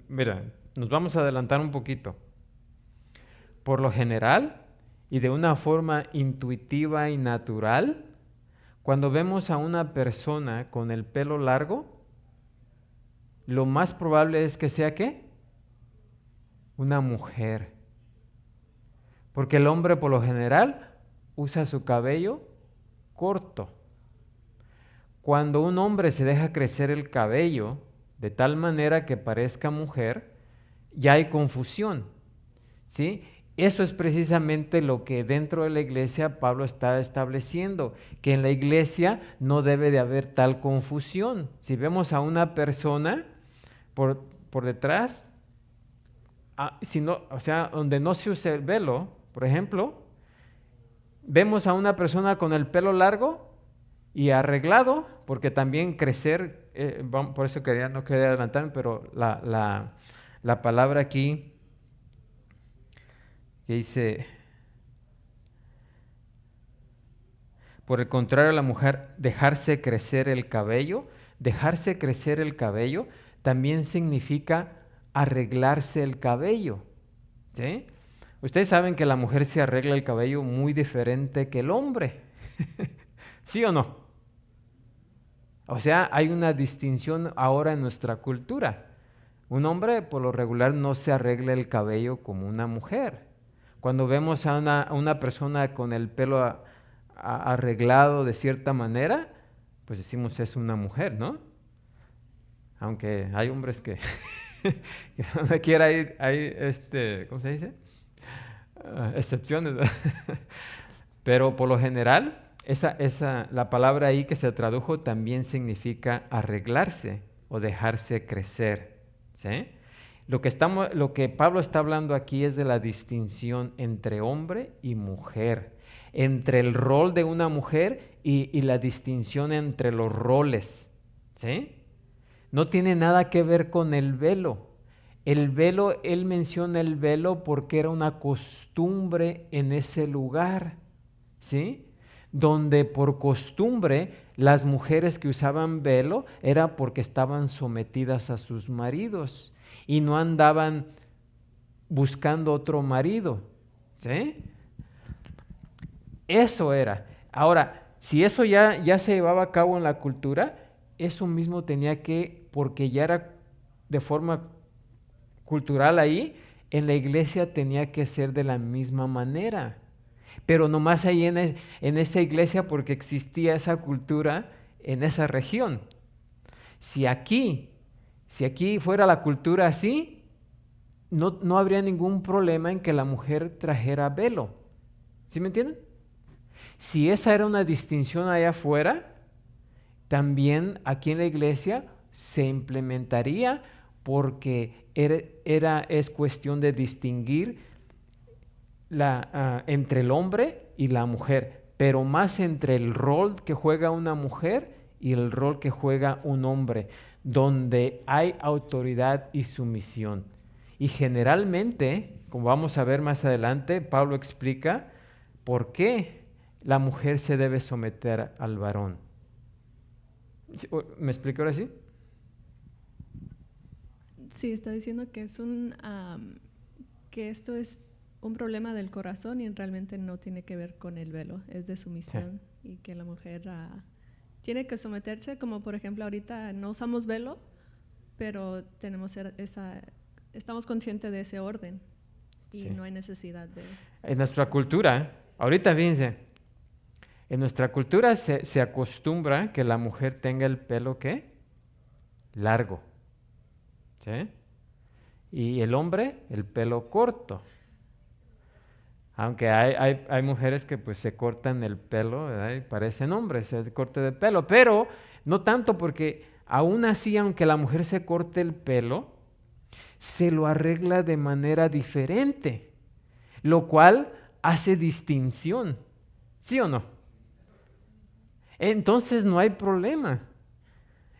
mira, nos vamos a adelantar un poquito. Por lo general, y de una forma intuitiva y natural, cuando vemos a una persona con el pelo largo, lo más probable es que sea ¿qué? Una mujer. Porque el hombre por lo general usa su cabello corto. Cuando un hombre se deja crecer el cabello de tal manera que parezca mujer, ya hay confusión, ¿sí? Eso es precisamente lo que dentro de la iglesia Pablo está estableciendo, que en la iglesia no debe de haber tal confusión. Si vemos a una persona por detrás, o sea, donde no se usa el velo, por ejemplo, vemos a una persona con el pelo largo y arreglado, porque también crecer, por eso no quería adelantarme, pero la palabra aquí que dice, por el contrario, la mujer dejarse crecer el cabello también significa arreglarse el cabello, ¿sí? Ustedes saben que la mujer se arregla el cabello muy diferente que el hombre, ¿sí o no? O sea, hay una distinción ahora en nuestra cultura. Un hombre por lo regular no se arregla el cabello como una mujer. Cuando vemos a una persona con el pelo arreglado de cierta manera, pues decimos es una mujer, ¿no? Aunque hay hombres que donde quiera hay ¿cómo se dice? Excepciones, ¿verdad? Pero por lo general, la palabra ahí que se tradujo también significa arreglarse o dejarse crecer, ¿sí? Lo que Pablo está hablando aquí es de la distinción entre hombre y mujer, entre el rol de una mujer y la distinción entre los roles, ¿sí? No tiene nada que ver con el velo. El velo, él menciona el velo porque era una costumbre en ese lugar, ¿sí? Donde por costumbre las mujeres que usaban velo era porque estaban sometidas a sus maridos y no andaban buscando otro marido, ¿sí? Eso era. Ahora, si eso ya se llevaba a cabo en la cultura, eso mismo tenía que, porque ya era de forma cultural ahí, en la iglesia tenía que ser de la misma manera. Pero nomás ahí en esa iglesia porque existía esa cultura en esa región. Si aquí fuera la cultura así, no habría ningún problema en que la mujer trajera velo. ¿Sí me entienden? Si esa era una distinción allá afuera, también aquí en la iglesia se implementaría porque es cuestión de distinguir entre el hombre y la mujer, pero más entre el rol que juega una mujer y el rol que juega un hombre, donde hay autoridad y sumisión. Y generalmente, como vamos a ver más adelante, Pablo explica por qué la mujer se debe someter al varón. ¿Me explico ahora sí? Sí, está diciendo que que esto es un problema del corazón y realmente no tiene que ver con el velo, es de sumisión. Sí. Y que la mujer tiene que someterse, como por ejemplo ahorita no usamos velo, pero estamos conscientes de ese orden y sí. No hay necesidad de... En nuestra cultura, ahorita fíjense, en nuestra cultura se acostumbra que la mujer tenga el pelo, ¿qué? Largo, ¿sí? Y el hombre, el pelo corto. Aunque hay mujeres que pues se cortan el pelo, ¿verdad? Y parecen hombres, el corte de pelo, pero no tanto porque aún así, aunque la mujer se corte el pelo, se lo arregla de manera diferente, lo cual hace distinción, ¿sí o no? Entonces no hay problema,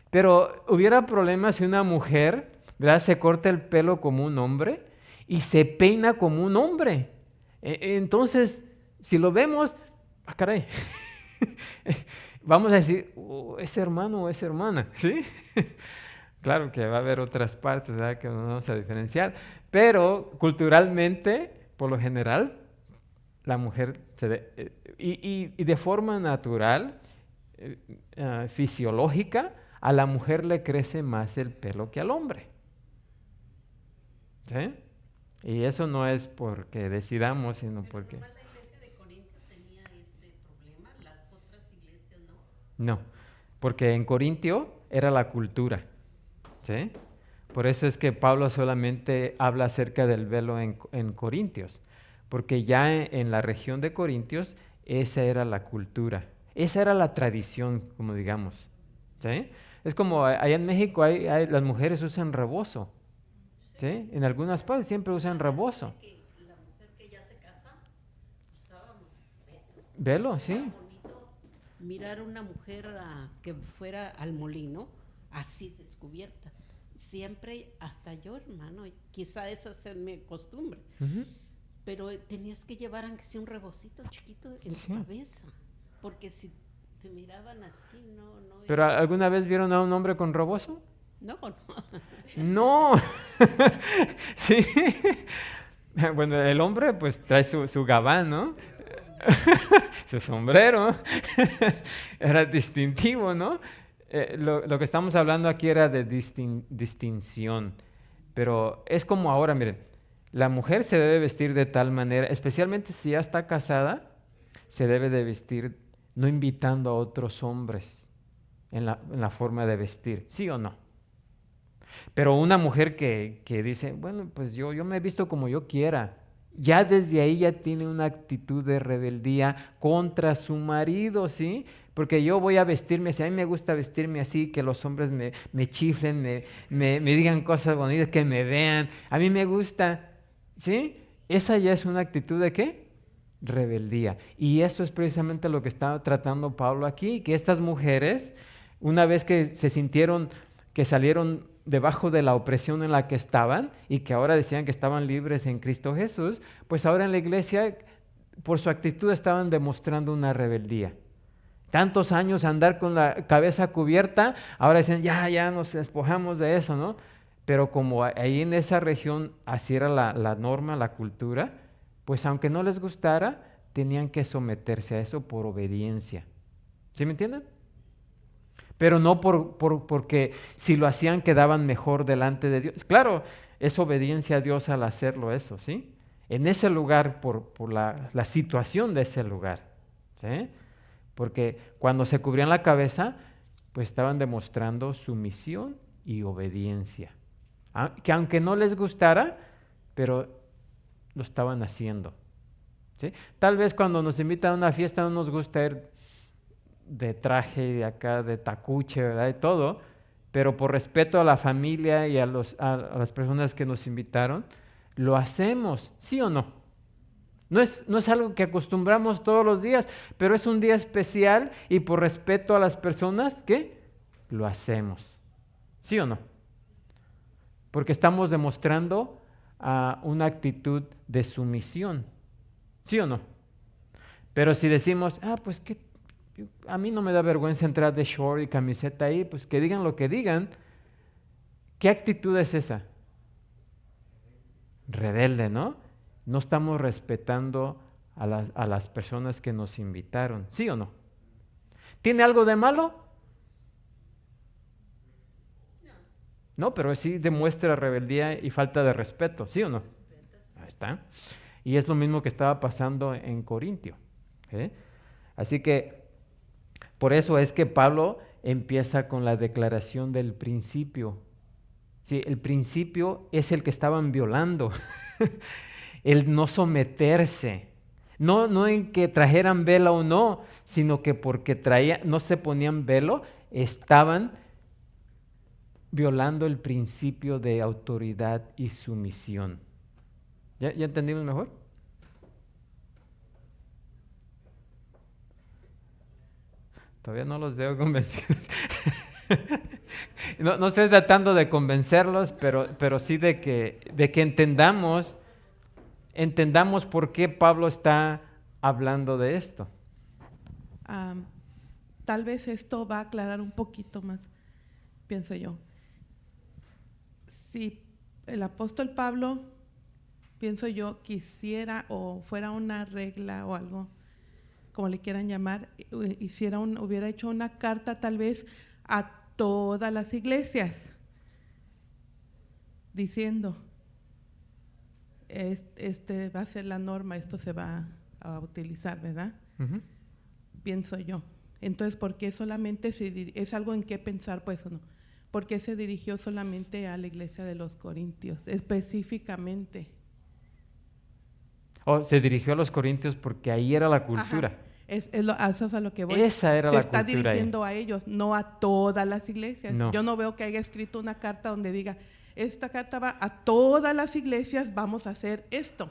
pero hubiera problema si una mujer, ¿verdad?, se corta el pelo como un hombre y se peina como un hombre. Entonces, si lo vemos, caray, vamos a decir, es hermano o es hermana, ¿sí? Claro que va a haber otras partes, ¿verdad?, que no vamos a diferenciar, pero culturalmente, por lo general, la mujer y de forma natural, fisiológica, a la mujer le crece más el pelo que al hombre, ¿sí? Y eso no es porque decidamos, sino porque... ¿La iglesia de Corintios tenía ese problema? ¿Las otras iglesias no? No, porque en Corintio era la cultura, ¿sí? Por eso es que Pablo solamente habla acerca del velo en Corintios, porque ya en la región de Corintios esa era la cultura, esa era la tradición, como digamos, ¿sí? Es como allá en México las mujeres usan rebozo, ¿sí? En algunas partes siempre usan rebozo. La mujer que ya se casa, usábamos velo, sí. Era bonito mirar una mujer que fuera al molino así descubierta. Siempre, hasta yo, hermano, quizá esa es mi costumbre, pero tenías que llevar aunque sea un rebocito chiquito en tu cabeza, porque si te miraban así, no. ¿Pero alguna vez vieron a un hombre con rebozo? No. No. Sí. Bueno, el hombre pues trae su gabán, ¿no? Su sombrero. Era distintivo, ¿no? Lo que estamos hablando aquí era de distinción. Pero es como ahora, miren, la mujer se debe vestir de tal manera, especialmente si ya está casada, se debe de vestir no invitando a otros hombres en la forma de vestir, ¿sí o no? Pero una mujer que dice, bueno, pues yo me he visto como yo quiera, ya desde ahí ya tiene una actitud de rebeldía contra su marido, ¿sí? Porque yo voy a vestirme así, a mí me gusta vestirme así, que los hombres me chiflen, me digan cosas bonitas, que me vean, a mí me gusta, ¿sí? Esa ya es una actitud de ¿qué? Rebeldía. Y esto es precisamente lo que está tratando Pablo aquí, que estas mujeres, una vez que se sintieron que salieron debajo de la opresión en la que estaban y que ahora decían que estaban libres en Cristo Jesús, pues ahora en la iglesia, por su actitud, estaban demostrando una rebeldía. Tantos años andar con la cabeza cubierta, ahora dicen, ya nos despojamos de eso, ¿no? Pero como ahí en esa región así era la norma, la cultura, pues aunque no les gustara, tenían que someterse a eso por obediencia. ¿Sí me entienden? Pero no porque si lo hacían quedaban mejor delante de Dios. Claro, es obediencia a Dios al hacerlo eso, ¿sí? En ese lugar, por la situación de ese lugar, ¿sí? Porque cuando se cubrían la cabeza, pues estaban demostrando sumisión y obediencia. Que aunque no les gustara, pero lo estaban haciendo, ¿sí? Tal vez cuando nos invitan a una fiesta no nos gusta ir de traje, de acá, de tacuche, ¿verdad? Y todo, pero por respeto a la familia y a las personas que nos invitaron, lo hacemos, ¿sí o no? No es algo que acostumbramos todos los días, pero es un día especial y por respeto a las personas, ¿qué? Lo hacemos, ¿sí o no? Porque estamos demostrando una actitud de sumisión, ¿sí o no? Pero si decimos, pues que a mí no me da vergüenza entrar de short y camiseta ahí, pues que digan lo que digan, ¿qué actitud es esa? Rebelde, ¿no? No estamos respetando a las personas que nos invitaron, ¿sí o no? ¿Tiene algo de malo? No, pero sí demuestra rebeldía y falta de respeto, ¿sí o no? Ahí está. Y es lo mismo que estaba pasando en Corintio, ¿eh? Así que por eso es que Pablo empieza con la declaración del principio. Sí, el principio es el que estaban violando, el no someterse. No en que trajeran velo o no, sino que porque no se ponían velo, estaban violando el principio de autoridad y sumisión. ¿Ya entendimos mejor? Todavía no los veo convencidos. No estoy tratando de convencerlos, pero sí de que entendamos por qué Pablo está hablando de esto. Tal vez esto va a aclarar un poquito más, pienso yo. Si el apóstol Pablo, pienso yo, quisiera o fuera una regla o algo, como le quieran llamar, hubiera hecho una carta tal vez a todas las iglesias, diciendo, va a ser la norma, esto se va a utilizar, ¿verdad? Uh-huh. Pienso yo. Entonces, ¿por qué solamente es algo en qué pensar, pues, o no? ¿Por qué se dirigió solamente a la iglesia de los Corintios, específicamente? Se dirigió a los Corintios porque ahí era la cultura. Ajá. Eso es a lo que voy. Esa era la cultura. Se está dirigiendo a ellos, no a todas las iglesias. No. Yo no veo que haya escrito una carta donde diga, esta carta va a todas las iglesias, vamos a hacer esto.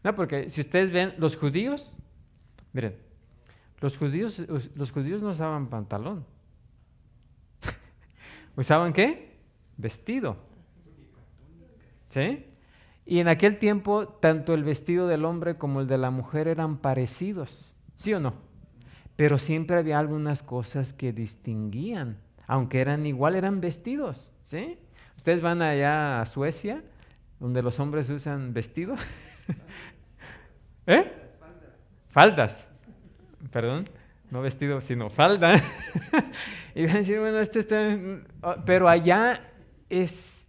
No, porque si ustedes ven, los judíos, miren, los judíos no usaban pantalón. ¿Usaban qué? Vestido. ¿Sí? Y en aquel tiempo, tanto el vestido del hombre como el de la mujer eran parecidos, ¿sí o no? Pero siempre había algunas cosas que distinguían, aunque eran igual, eran vestidos, ¿sí? Ustedes van allá a Suecia, donde los hombres usan vestido. ¿Eh? Faldas. Perdón, no vestido, sino falda. Y van a decir, bueno, pero allá es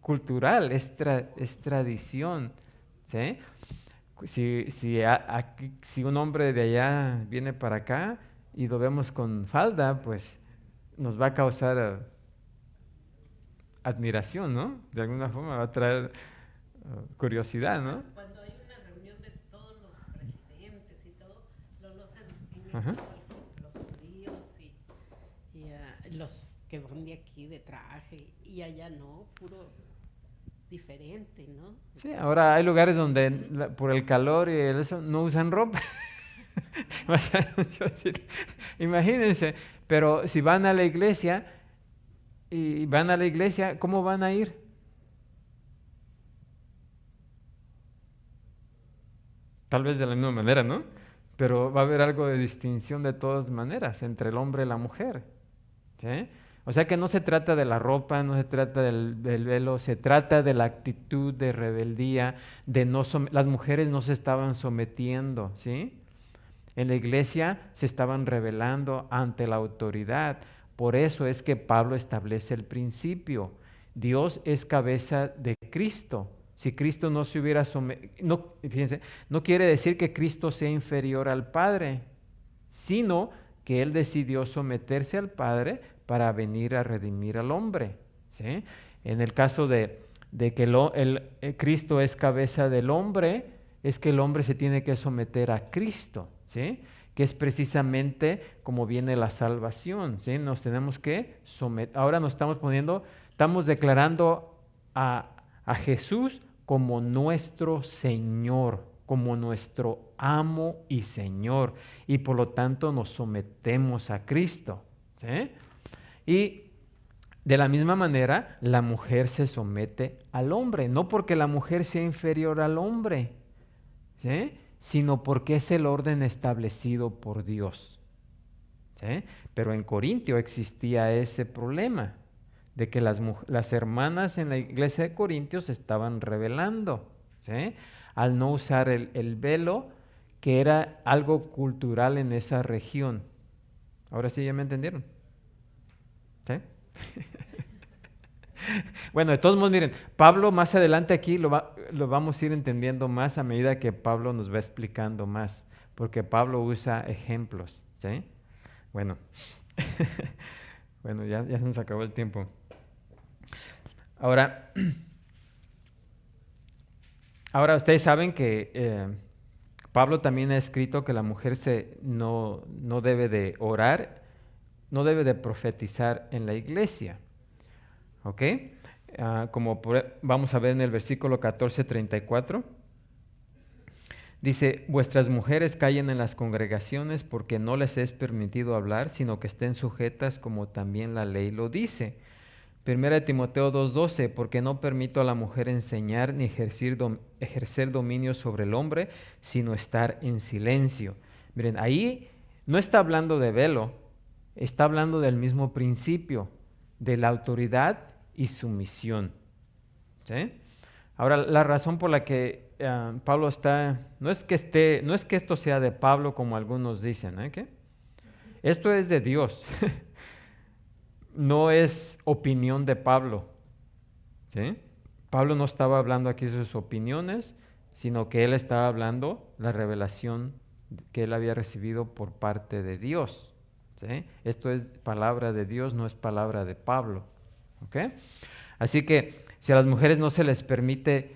cultural, es tradición, ¿sí? Si un hombre de allá viene para acá y lo vemos con falda, pues nos va a causar admiración, ¿no? De alguna forma va a traer curiosidad, ¿no? Cuando hay una reunión de todos los presidentes y todo, no se distingue Ajá. los judíos y los que van de aquí de traje, y allá no, puro diferente, ¿no? Sí, ahora hay lugares donde por el calor y eso no usan ropa. Imagínense, pero si van a la iglesia ¿cómo van a ir? Tal vez de la misma manera, ¿no? Pero va a haber algo de distinción de todas maneras entre el hombre y la mujer, ¿sí? O sea que no se trata de la ropa, no se trata del velo, se trata de la actitud de rebeldía, las mujeres no se estaban sometiendo, ¿sí? En la iglesia se estaban rebelando ante la autoridad. Por eso es que Pablo establece el principio. Dios es cabeza de Cristo. Si Cristo no se hubiera sometido, fíjense, no quiere decir que Cristo sea inferior al Padre, sino que Él decidió someterse al Padre para venir a redimir al hombre, ¿sí? En el caso de que Cristo es cabeza del hombre, es que el hombre se tiene que someter a Cristo, ¿sí? Que es precisamente como viene la salvación, ¿sí? Nos tenemos que someter. Ahora nos estamos declarando a Jesús como nuestro Señor, como nuestro amo y Señor, y por lo tanto nos sometemos a Cristo, ¿sí? Y de la misma manera, la mujer se somete al hombre, no porque la mujer sea inferior al hombre, ¿sí? Sino porque es el orden establecido por Dios, ¿sí? Pero en Corintio existía ese problema de que las hermanas en la iglesia de Corintios se estaban rebelando, ¿sí? Al no usar el velo, que era algo cultural en esa región. Ahora sí, ¿ya me entendieron? ¿Sí? Bueno, de todos modos, miren, Pablo más adelante aquí lo vamos a ir entendiendo más a medida que Pablo nos va explicando más, porque Pablo usa ejemplos, ¿sí? Bueno, bueno, ya se nos acabó el tiempo. Ahora ustedes saben que Pablo también ha escrito que la mujer no debe de orar, no debe de profetizar en la iglesia. ¿Ok? Vamos a ver en el versículo 14:34. Dice, vuestras mujeres callen en las congregaciones porque no les es permitido hablar, sino que estén sujetas como también la ley lo dice. 1 Timoteo 2:12, porque no permito a la mujer enseñar ni ejercer dominio sobre el hombre, sino estar en silencio. Miren, ahí no está hablando de velo, está hablando del mismo principio, de la autoridad y sumisión, ¿sí? Ahora, la razón por la que Pablo no es que esto sea de Pablo como algunos dicen, ¿eh? Esto es de Dios. No es opinión de Pablo, ¿sí? Pablo no estaba hablando aquí de sus opiniones, sino que él estaba hablando la revelación que él había recibido por parte de Dios, ¿sí? Esto es palabra de Dios, no es palabra de Pablo, ¿ok? Así que si a las mujeres se les permite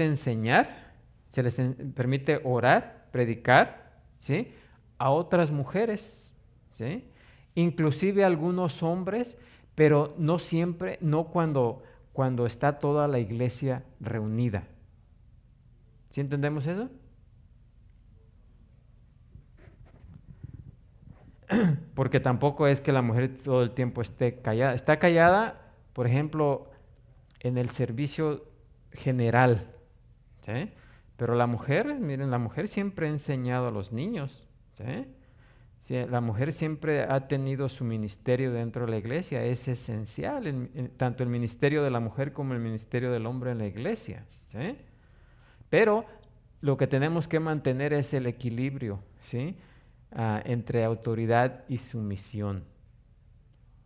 enseñar, se les permite orar, predicar, ¿sí? A otras mujeres, ¿sí? Inclusive a algunos hombres, pero no siempre, no cuando está toda la iglesia reunida. ¿Sí entendemos eso? Porque tampoco es que la mujer todo el tiempo esté callada. Está callada, por ejemplo, en el servicio general, ¿sí? Pero la mujer, miren, la mujer siempre ha enseñado a los niños, ¿sí? Sí, la mujer siempre ha tenido su ministerio dentro de la iglesia, es esencial, tanto el ministerio de la mujer como el ministerio del hombre en la iglesia, ¿sí? Pero lo que tenemos que mantener es el equilibrio, ¿sí? Entre autoridad y sumisión.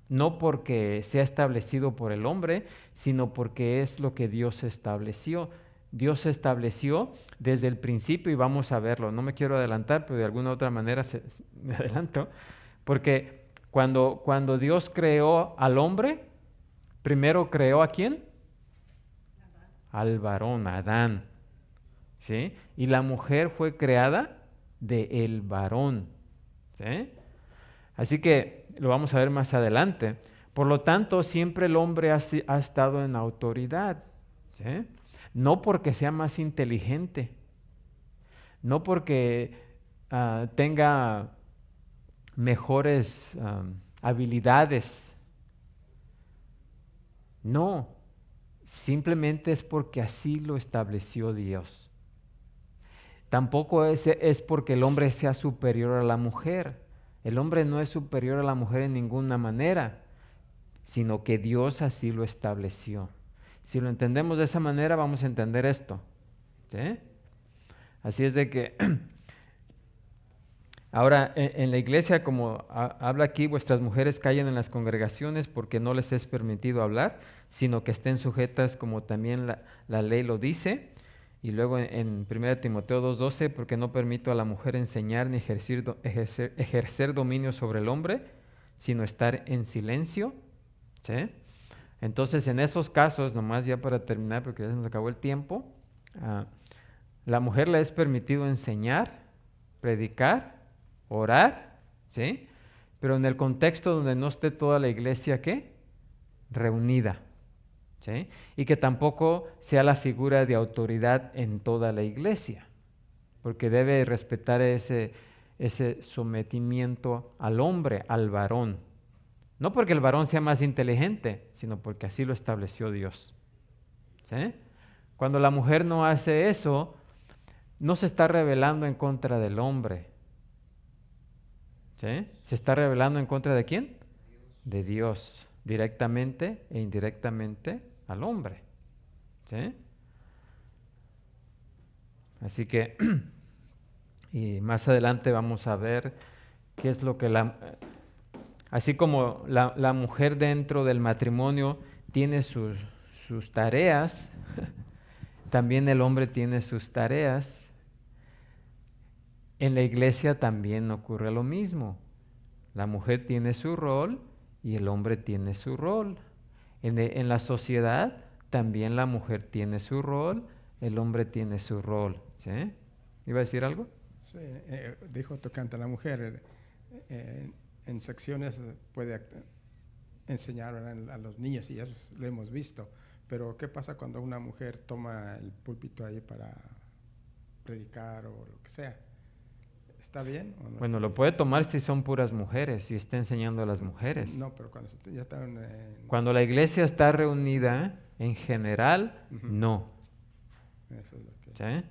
No porque sea establecido por el hombre, sino porque es lo que Dios estableció. Dios estableció desde el principio y vamos a verlo. No me quiero adelantar, pero de alguna otra manera me adelanto. Porque cuando Dios creó al hombre, primero creó ¿a quién? Al varón, a Adán, ¿sí? Y la mujer fue creada de el varón, ¿sí? Así que lo vamos a ver más adelante. Por lo tanto, siempre el hombre ha estado en autoridad, ¿sí? No porque sea más inteligente, no porque tenga mejores habilidades. No, simplemente es porque así lo estableció Dios. Tampoco es porque el hombre sea superior a la mujer. El hombre no es superior a la mujer en ninguna manera, sino que Dios así lo estableció. Si lo entendemos de esa manera, vamos a entender esto, ¿sí? Así es de que Ahora, en la iglesia, como habla aquí, vuestras mujeres callen en las congregaciones porque no les es permitido hablar, sino que estén sujetas como también la ley lo dice. Y luego en 1 Timoteo 2:12, porque no permito a la mujer enseñar ni ejercer dominio sobre el hombre, sino estar en silencio. ¿Sí? Entonces, en esos casos, nomás ya para terminar, porque ya se nos acabó el tiempo, la mujer le es permitido enseñar, predicar, orar, ¿sí? Pero en el contexto donde no esté toda la iglesia, ¿qué? Reunida, ¿sí? Y que tampoco sea la figura de autoridad en toda la iglesia, porque debe respetar ese sometimiento al hombre, al varón. No porque el varón sea más inteligente, sino porque así lo estableció Dios, ¿sí? Cuando la mujer no hace eso, no se está rebelando en contra del hombre, ¿sí? ¿Se está rebelando en contra de quién? De Dios, directamente e indirectamente al hombre, ¿sí? Así que, y más adelante vamos a ver qué es lo que así como la mujer dentro del matrimonio tiene sus tareas, también el hombre tiene sus tareas. En la iglesia también ocurre lo mismo. La mujer tiene su rol y el hombre tiene su rol. En la sociedad también la mujer tiene su rol, el hombre tiene su rol. ¿Sí? ¿Iba a decir algo? Sí, dijo tocante a la mujer, en secciones puede enseñar a los niños y eso lo hemos visto, pero ¿qué pasa cuando una mujer toma el púlpito ahí para predicar o lo que sea? ¿Está bien o no? Bueno, está lo bien? puede tomar si son puras mujeres, si está enseñando a las mujeres. No, pero cuando ya están... Cuando la iglesia está reunida, en general, no. Eso es lo que... ¿Sí?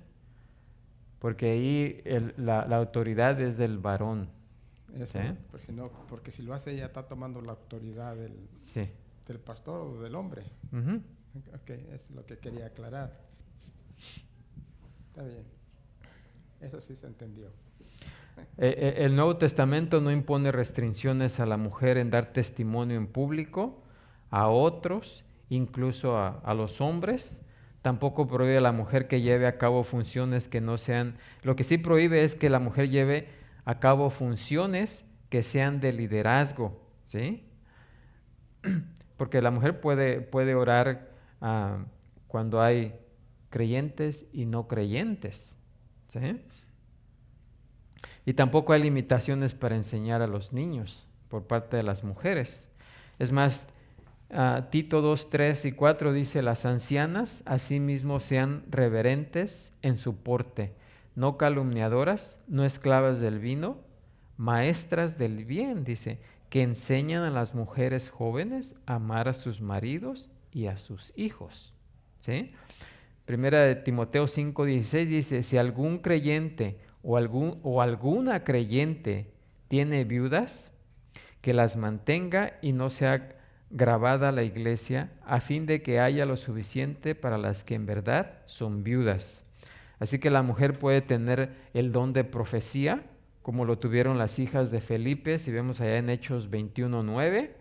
Porque ahí la autoridad es del varón. Eso, ¿Sí? porque si lo hace ella está tomando la autoridad Sí. del pastor o del hombre. Ujú. Ok, eso es lo que quería aclarar. Está bien. Eso sí se entendió. El Nuevo Testamento no impone restricciones a la mujer en dar testimonio en público, a otros, incluso a los hombres. Tampoco prohíbe a la mujer que lleve a cabo funciones que no sean... Lo que sí prohíbe es que la mujer lleve a cabo funciones que sean de liderazgo, ¿sí? Porque la mujer puede orar cuando hay creyentes y no creyentes, ¿sí? Y tampoco hay limitaciones para enseñar a los niños por parte de las mujeres. Es más, Tito 2, 3 y 4 dice, las ancianas asimismo sean reverentes en su porte, no calumniadoras, no esclavas del vino, maestras del bien, dice, que enseñan a las mujeres jóvenes a amar a sus maridos y a sus hijos. ¿Sí? Primera de Timoteo 5, 16 dice, si algún creyente o alguna creyente tiene viudas, que las mantenga y no sea grabada la iglesia, a fin de que haya lo suficiente para las que en verdad son viudas. Así que la mujer puede tener el don de profecía, como lo tuvieron las hijas de Felipe, si vemos allá en Hechos 21:9,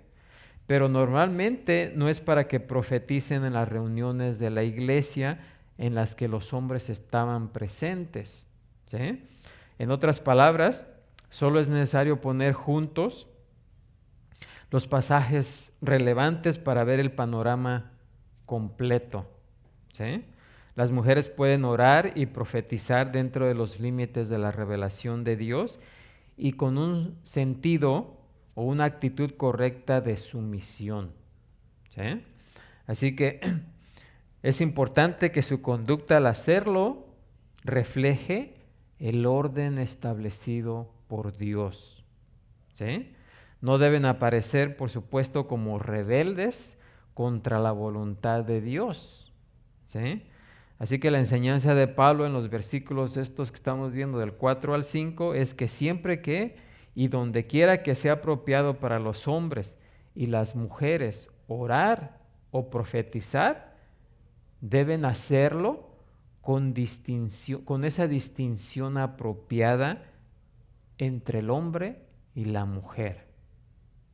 pero normalmente no es para que profeticen en las reuniones de la iglesia en las que los hombres estaban presentes, ¿sí? En otras palabras, solo es necesario poner juntos los pasajes relevantes para ver el panorama completo, ¿sí? Las mujeres pueden orar y profetizar dentro de los límites de la revelación de Dios y con un sentido o una actitud correcta de sumisión, ¿sí? Así que es importante que su conducta al hacerlo refleje el orden establecido por Dios, ¿sí? No deben aparecer, por supuesto, como rebeldes contra la voluntad de Dios, ¿sí? Así que la enseñanza de Pablo en los versículos estos que estamos viendo del 4 al 5 es que siempre que y donde quiera que sea apropiado para los hombres y las mujeres orar o profetizar, deben hacerlo con distinción, con esa distinción apropiada entre el hombre y la mujer.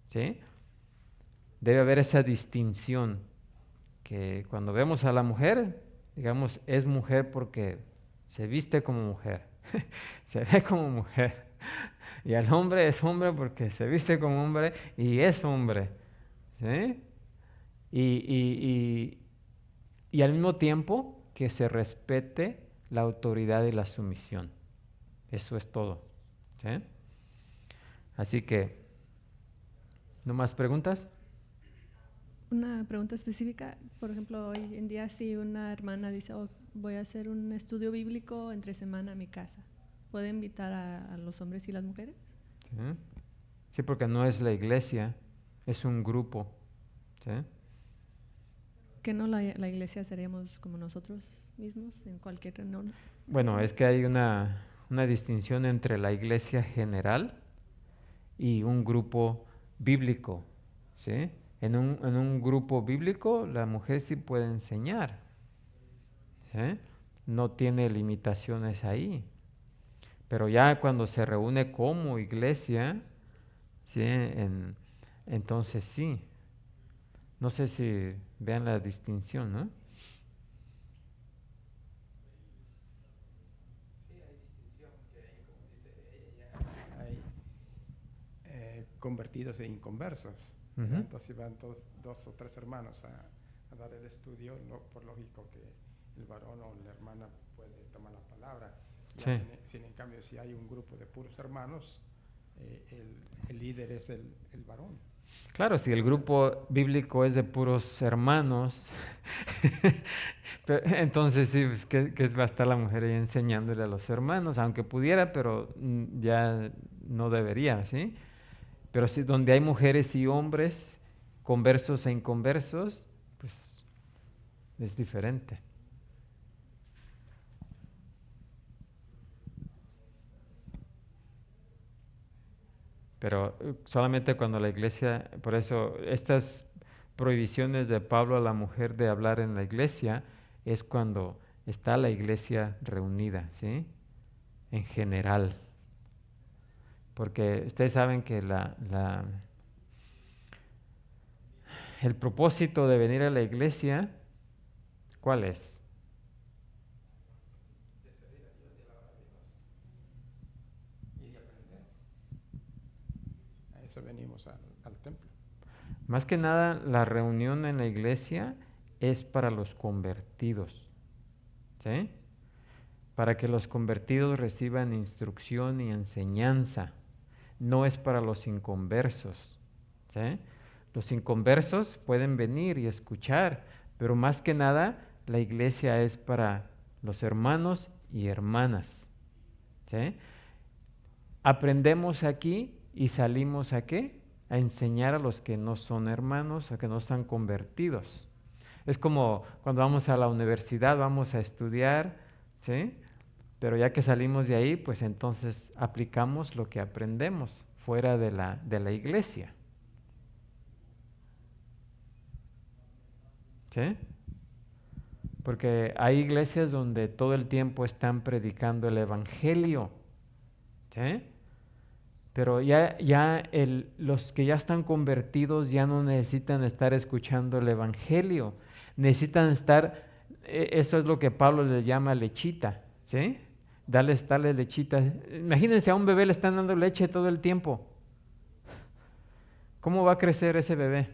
¿Sí? Debe haber esa distinción, que cuando vemos a la mujer, digamos, es mujer porque se viste como mujer, se ve como mujer. Y al hombre es hombre porque se viste como hombre y es hombre. ¿Sí? Y al mismo tiempo que se respete la autoridad y la sumisión. Eso es todo. ¿Sí? Así que, ¿no más preguntas? Una pregunta específica, por ejemplo, hoy en día si una hermana dice, oh, voy a hacer un estudio bíblico entre semana a mi casa, ¿puede invitar a los hombres y las mujeres? ¿Sí? Sí, porque no es la iglesia, es un grupo. ¿Sí? ¿Que no la iglesia seríamos como nosotros mismos en cualquier reunión? Bueno, es que hay una distinción entre la iglesia general y un grupo bíblico. ¿Sí? En un grupo bíblico la mujer sí puede enseñar. ¿Sí? No tiene limitaciones ahí. Pero ya cuando se reúne como iglesia, ¿sí? Entonces sí. No sé si vean la distinción, ¿no? Sí, hay distinción, que hay, como dice ella, hay convertidos e inconversos. Ujú. Entonces, si van dos o tres hermanos a dar el estudio, por lógico que el varón o la hermana puede tomar la palabra. Ya Sí. sin en cambio, si hay un grupo de puros hermanos, el líder es el varón. Claro, si el grupo bíblico es de puros hermanos, entonces sí, pues, ¿qué va a estar la mujer ahí enseñándole a los hermanos? Aunque pudiera, pero ya no debería, ¿sí? Pero sí, donde hay mujeres y hombres, conversos e inconversos, pues es diferente. Pero solamente cuando la iglesia, por eso estas prohibiciones de Pablo a la mujer de hablar en la iglesia es cuando está la iglesia reunida, ¿sí? En general. Porque ustedes saben que el propósito de venir a la iglesia, ¿cuál es? Y de aprender. A eso venimos al templo. Más que nada, la reunión en la iglesia es para los convertidos, ¿sí? Para que los convertidos reciban instrucción y enseñanza. No es para los inconversos, ¿sí? Los inconversos pueden venir y escuchar, pero más que nada, la iglesia es para los hermanos y hermanas, ¿sí? Aprendemos aquí y salimos ¿a qué? A enseñar a los que no son hermanos, a que no están convertidos. Es como cuando vamos a la universidad, vamos a estudiar, ¿sí? Pero ya que salimos de ahí, pues entonces aplicamos lo que aprendemos fuera de la iglesia. ¿Sí? Porque hay iglesias donde todo el tiempo están predicando el evangelio, ¿sí? Pero los que ya están convertidos ya no necesitan estar escuchando el evangelio, necesitan estar, eso es lo que Pablo les llama lechita, ¿sí? Darles lechita. Imagínense, a un bebé le están dando leche todo el tiempo. ¿Cómo va a crecer ese bebé?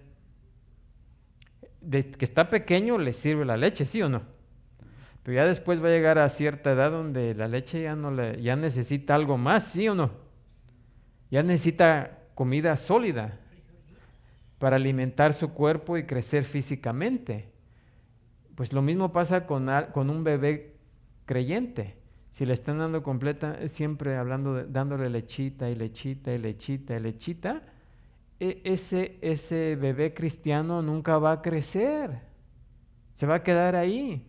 De que está pequeño le sirve la leche, ¿sí o no? Pero ya después va a llegar a cierta edad donde la leche ya necesita algo más, ¿sí o no? Ya necesita comida sólida para alimentar su cuerpo y crecer físicamente. Pues lo mismo pasa con un bebé creyente. Si le están dando siempre dándole lechita y lechita y lechita y lechita, ese bebé cristiano nunca va a crecer. Se va a quedar ahí.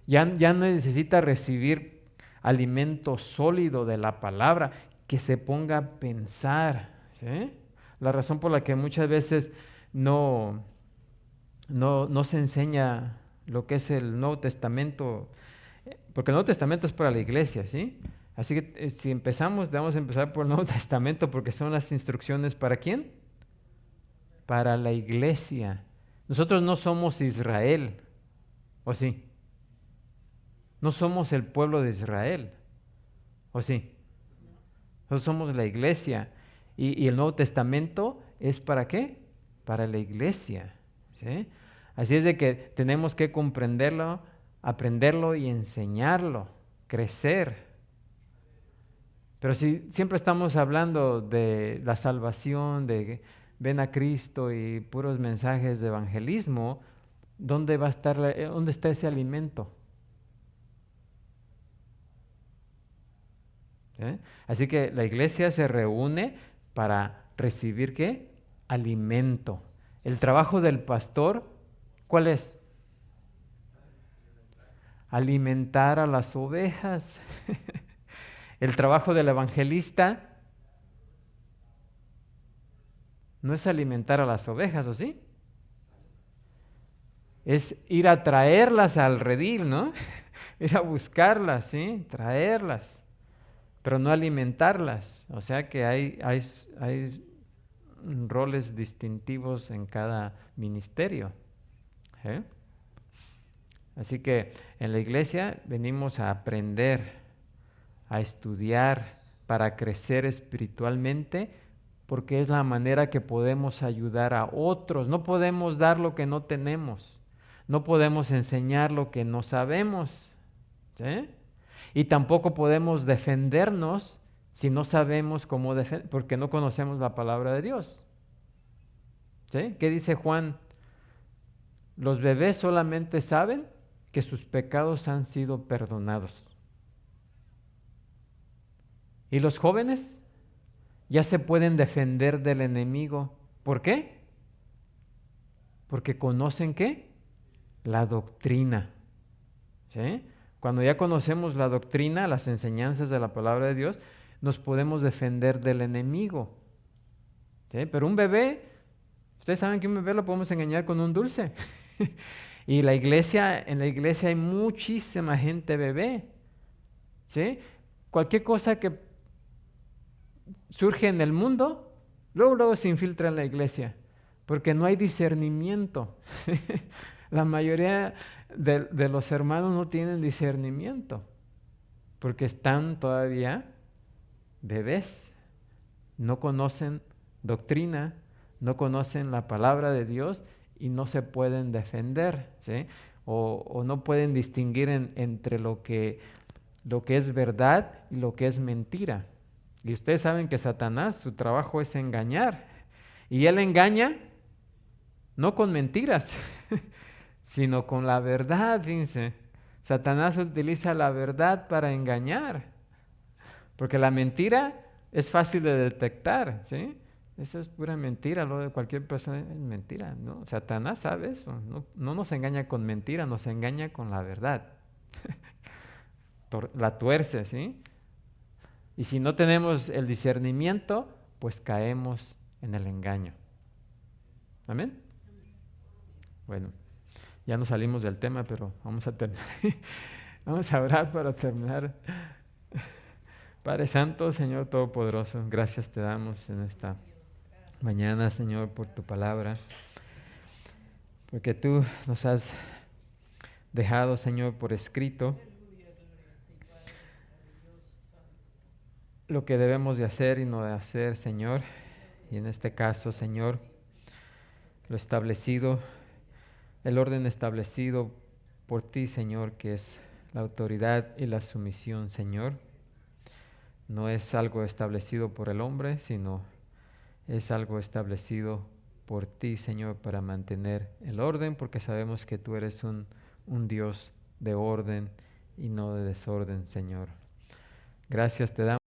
Ya no necesita recibir alimento sólido de la palabra, que se ponga a pensar, ¿sí? La razón por la que muchas veces no se enseña lo que es el Nuevo Testamento, porque el Nuevo Testamento es para la iglesia, ¿sí? Así que si empezamos, vamos a empezar por el Nuevo Testamento porque son las instrucciones ¿para quién? Para la iglesia. Nosotros no somos Israel, ¿o sí? No somos el pueblo de Israel, ¿o sí? Nosotros somos la iglesia. Y el Nuevo Testamento es ¿para qué? Para la iglesia, ¿sí? Así es de que tenemos que comprenderlo, aprenderlo y enseñarlo, crecer. Pero si siempre estamos hablando de la salvación, de ven a Cristo y puros mensajes de evangelismo, ¿dónde va a estar, dónde está ese alimento? ¿Eh? Así que la iglesia se reúne para recibir ¿qué? Alimento. El trabajo del pastor, ¿cuál es? Alimentar a las ovejas. El trabajo del evangelista no es alimentar a las ovejas, ¿o sí? Es ir a traerlas al redil, ¿no? Ir a buscarlas, ¿sí? Traerlas, pero no alimentarlas. O sea que hay roles distintivos en cada ministerio. ¿Eh? Así que en la iglesia venimos a aprender, a estudiar para crecer espiritualmente, porque es la manera que podemos ayudar a otros. No podemos dar lo que no tenemos, no podemos enseñar lo que no sabemos, ¿sí? Y tampoco podemos defendernos si no sabemos cómo defender, porque no conocemos la palabra de Dios, ¿sí? ¿Qué dice Juan? Los bebés solamente saben que sus pecados han sido perdonados. ¿Y los jóvenes? Ya se pueden defender del enemigo. ¿Por qué? Porque conocen ¿qué? La doctrina. ¿Sí? Cuando ya conocemos la doctrina, las enseñanzas de la palabra de Dios, nos podemos defender del enemigo. ¿Sí? Pero un bebé, ustedes saben que un bebé lo podemos engañar con un dulce. Y en la iglesia hay muchísima gente bebé. ¿Sí? Cualquier cosa que surge en el mundo, luego se infiltra en la iglesia, porque no hay discernimiento. La mayoría de los hermanos no tienen discernimiento, porque están todavía bebés, no conocen doctrina, no conocen la palabra de Dios y no se pueden defender, ¿sí? O no pueden distinguir entre lo que es verdad y lo que es mentira. Y ustedes saben que Satanás, su trabajo es engañar. Y él engaña no con mentiras, sino con la verdad, fíjense. Satanás utiliza la verdad para engañar. Porque la mentira es fácil de detectar, ¿sí? Eso es pura mentira, lo de cualquier persona es mentira, ¿no? Satanás sabe eso. No nos engaña con mentira, nos engaña con la verdad. La tuerce, ¿sí? Y si no tenemos el discernimiento, pues caemos en el engaño. ¿Amén? Bueno, ya nos salimos del tema, pero vamos a terminar. Vamos a orar para terminar. Padre Santo, Señor Todopoderoso, gracias te damos en esta mañana, Señor, por tu palabra. Porque tú nos has dejado, Señor, por escrito lo que debemos de hacer y no de hacer, Señor. Y en este caso, Señor, lo establecido, el orden establecido por ti, Señor, que es la autoridad y la sumisión, Señor. No es algo establecido por el hombre, sino es algo establecido por ti, Señor, para mantener el orden, porque sabemos que tú eres un Dios de orden y no de desorden, Señor. Gracias te damos.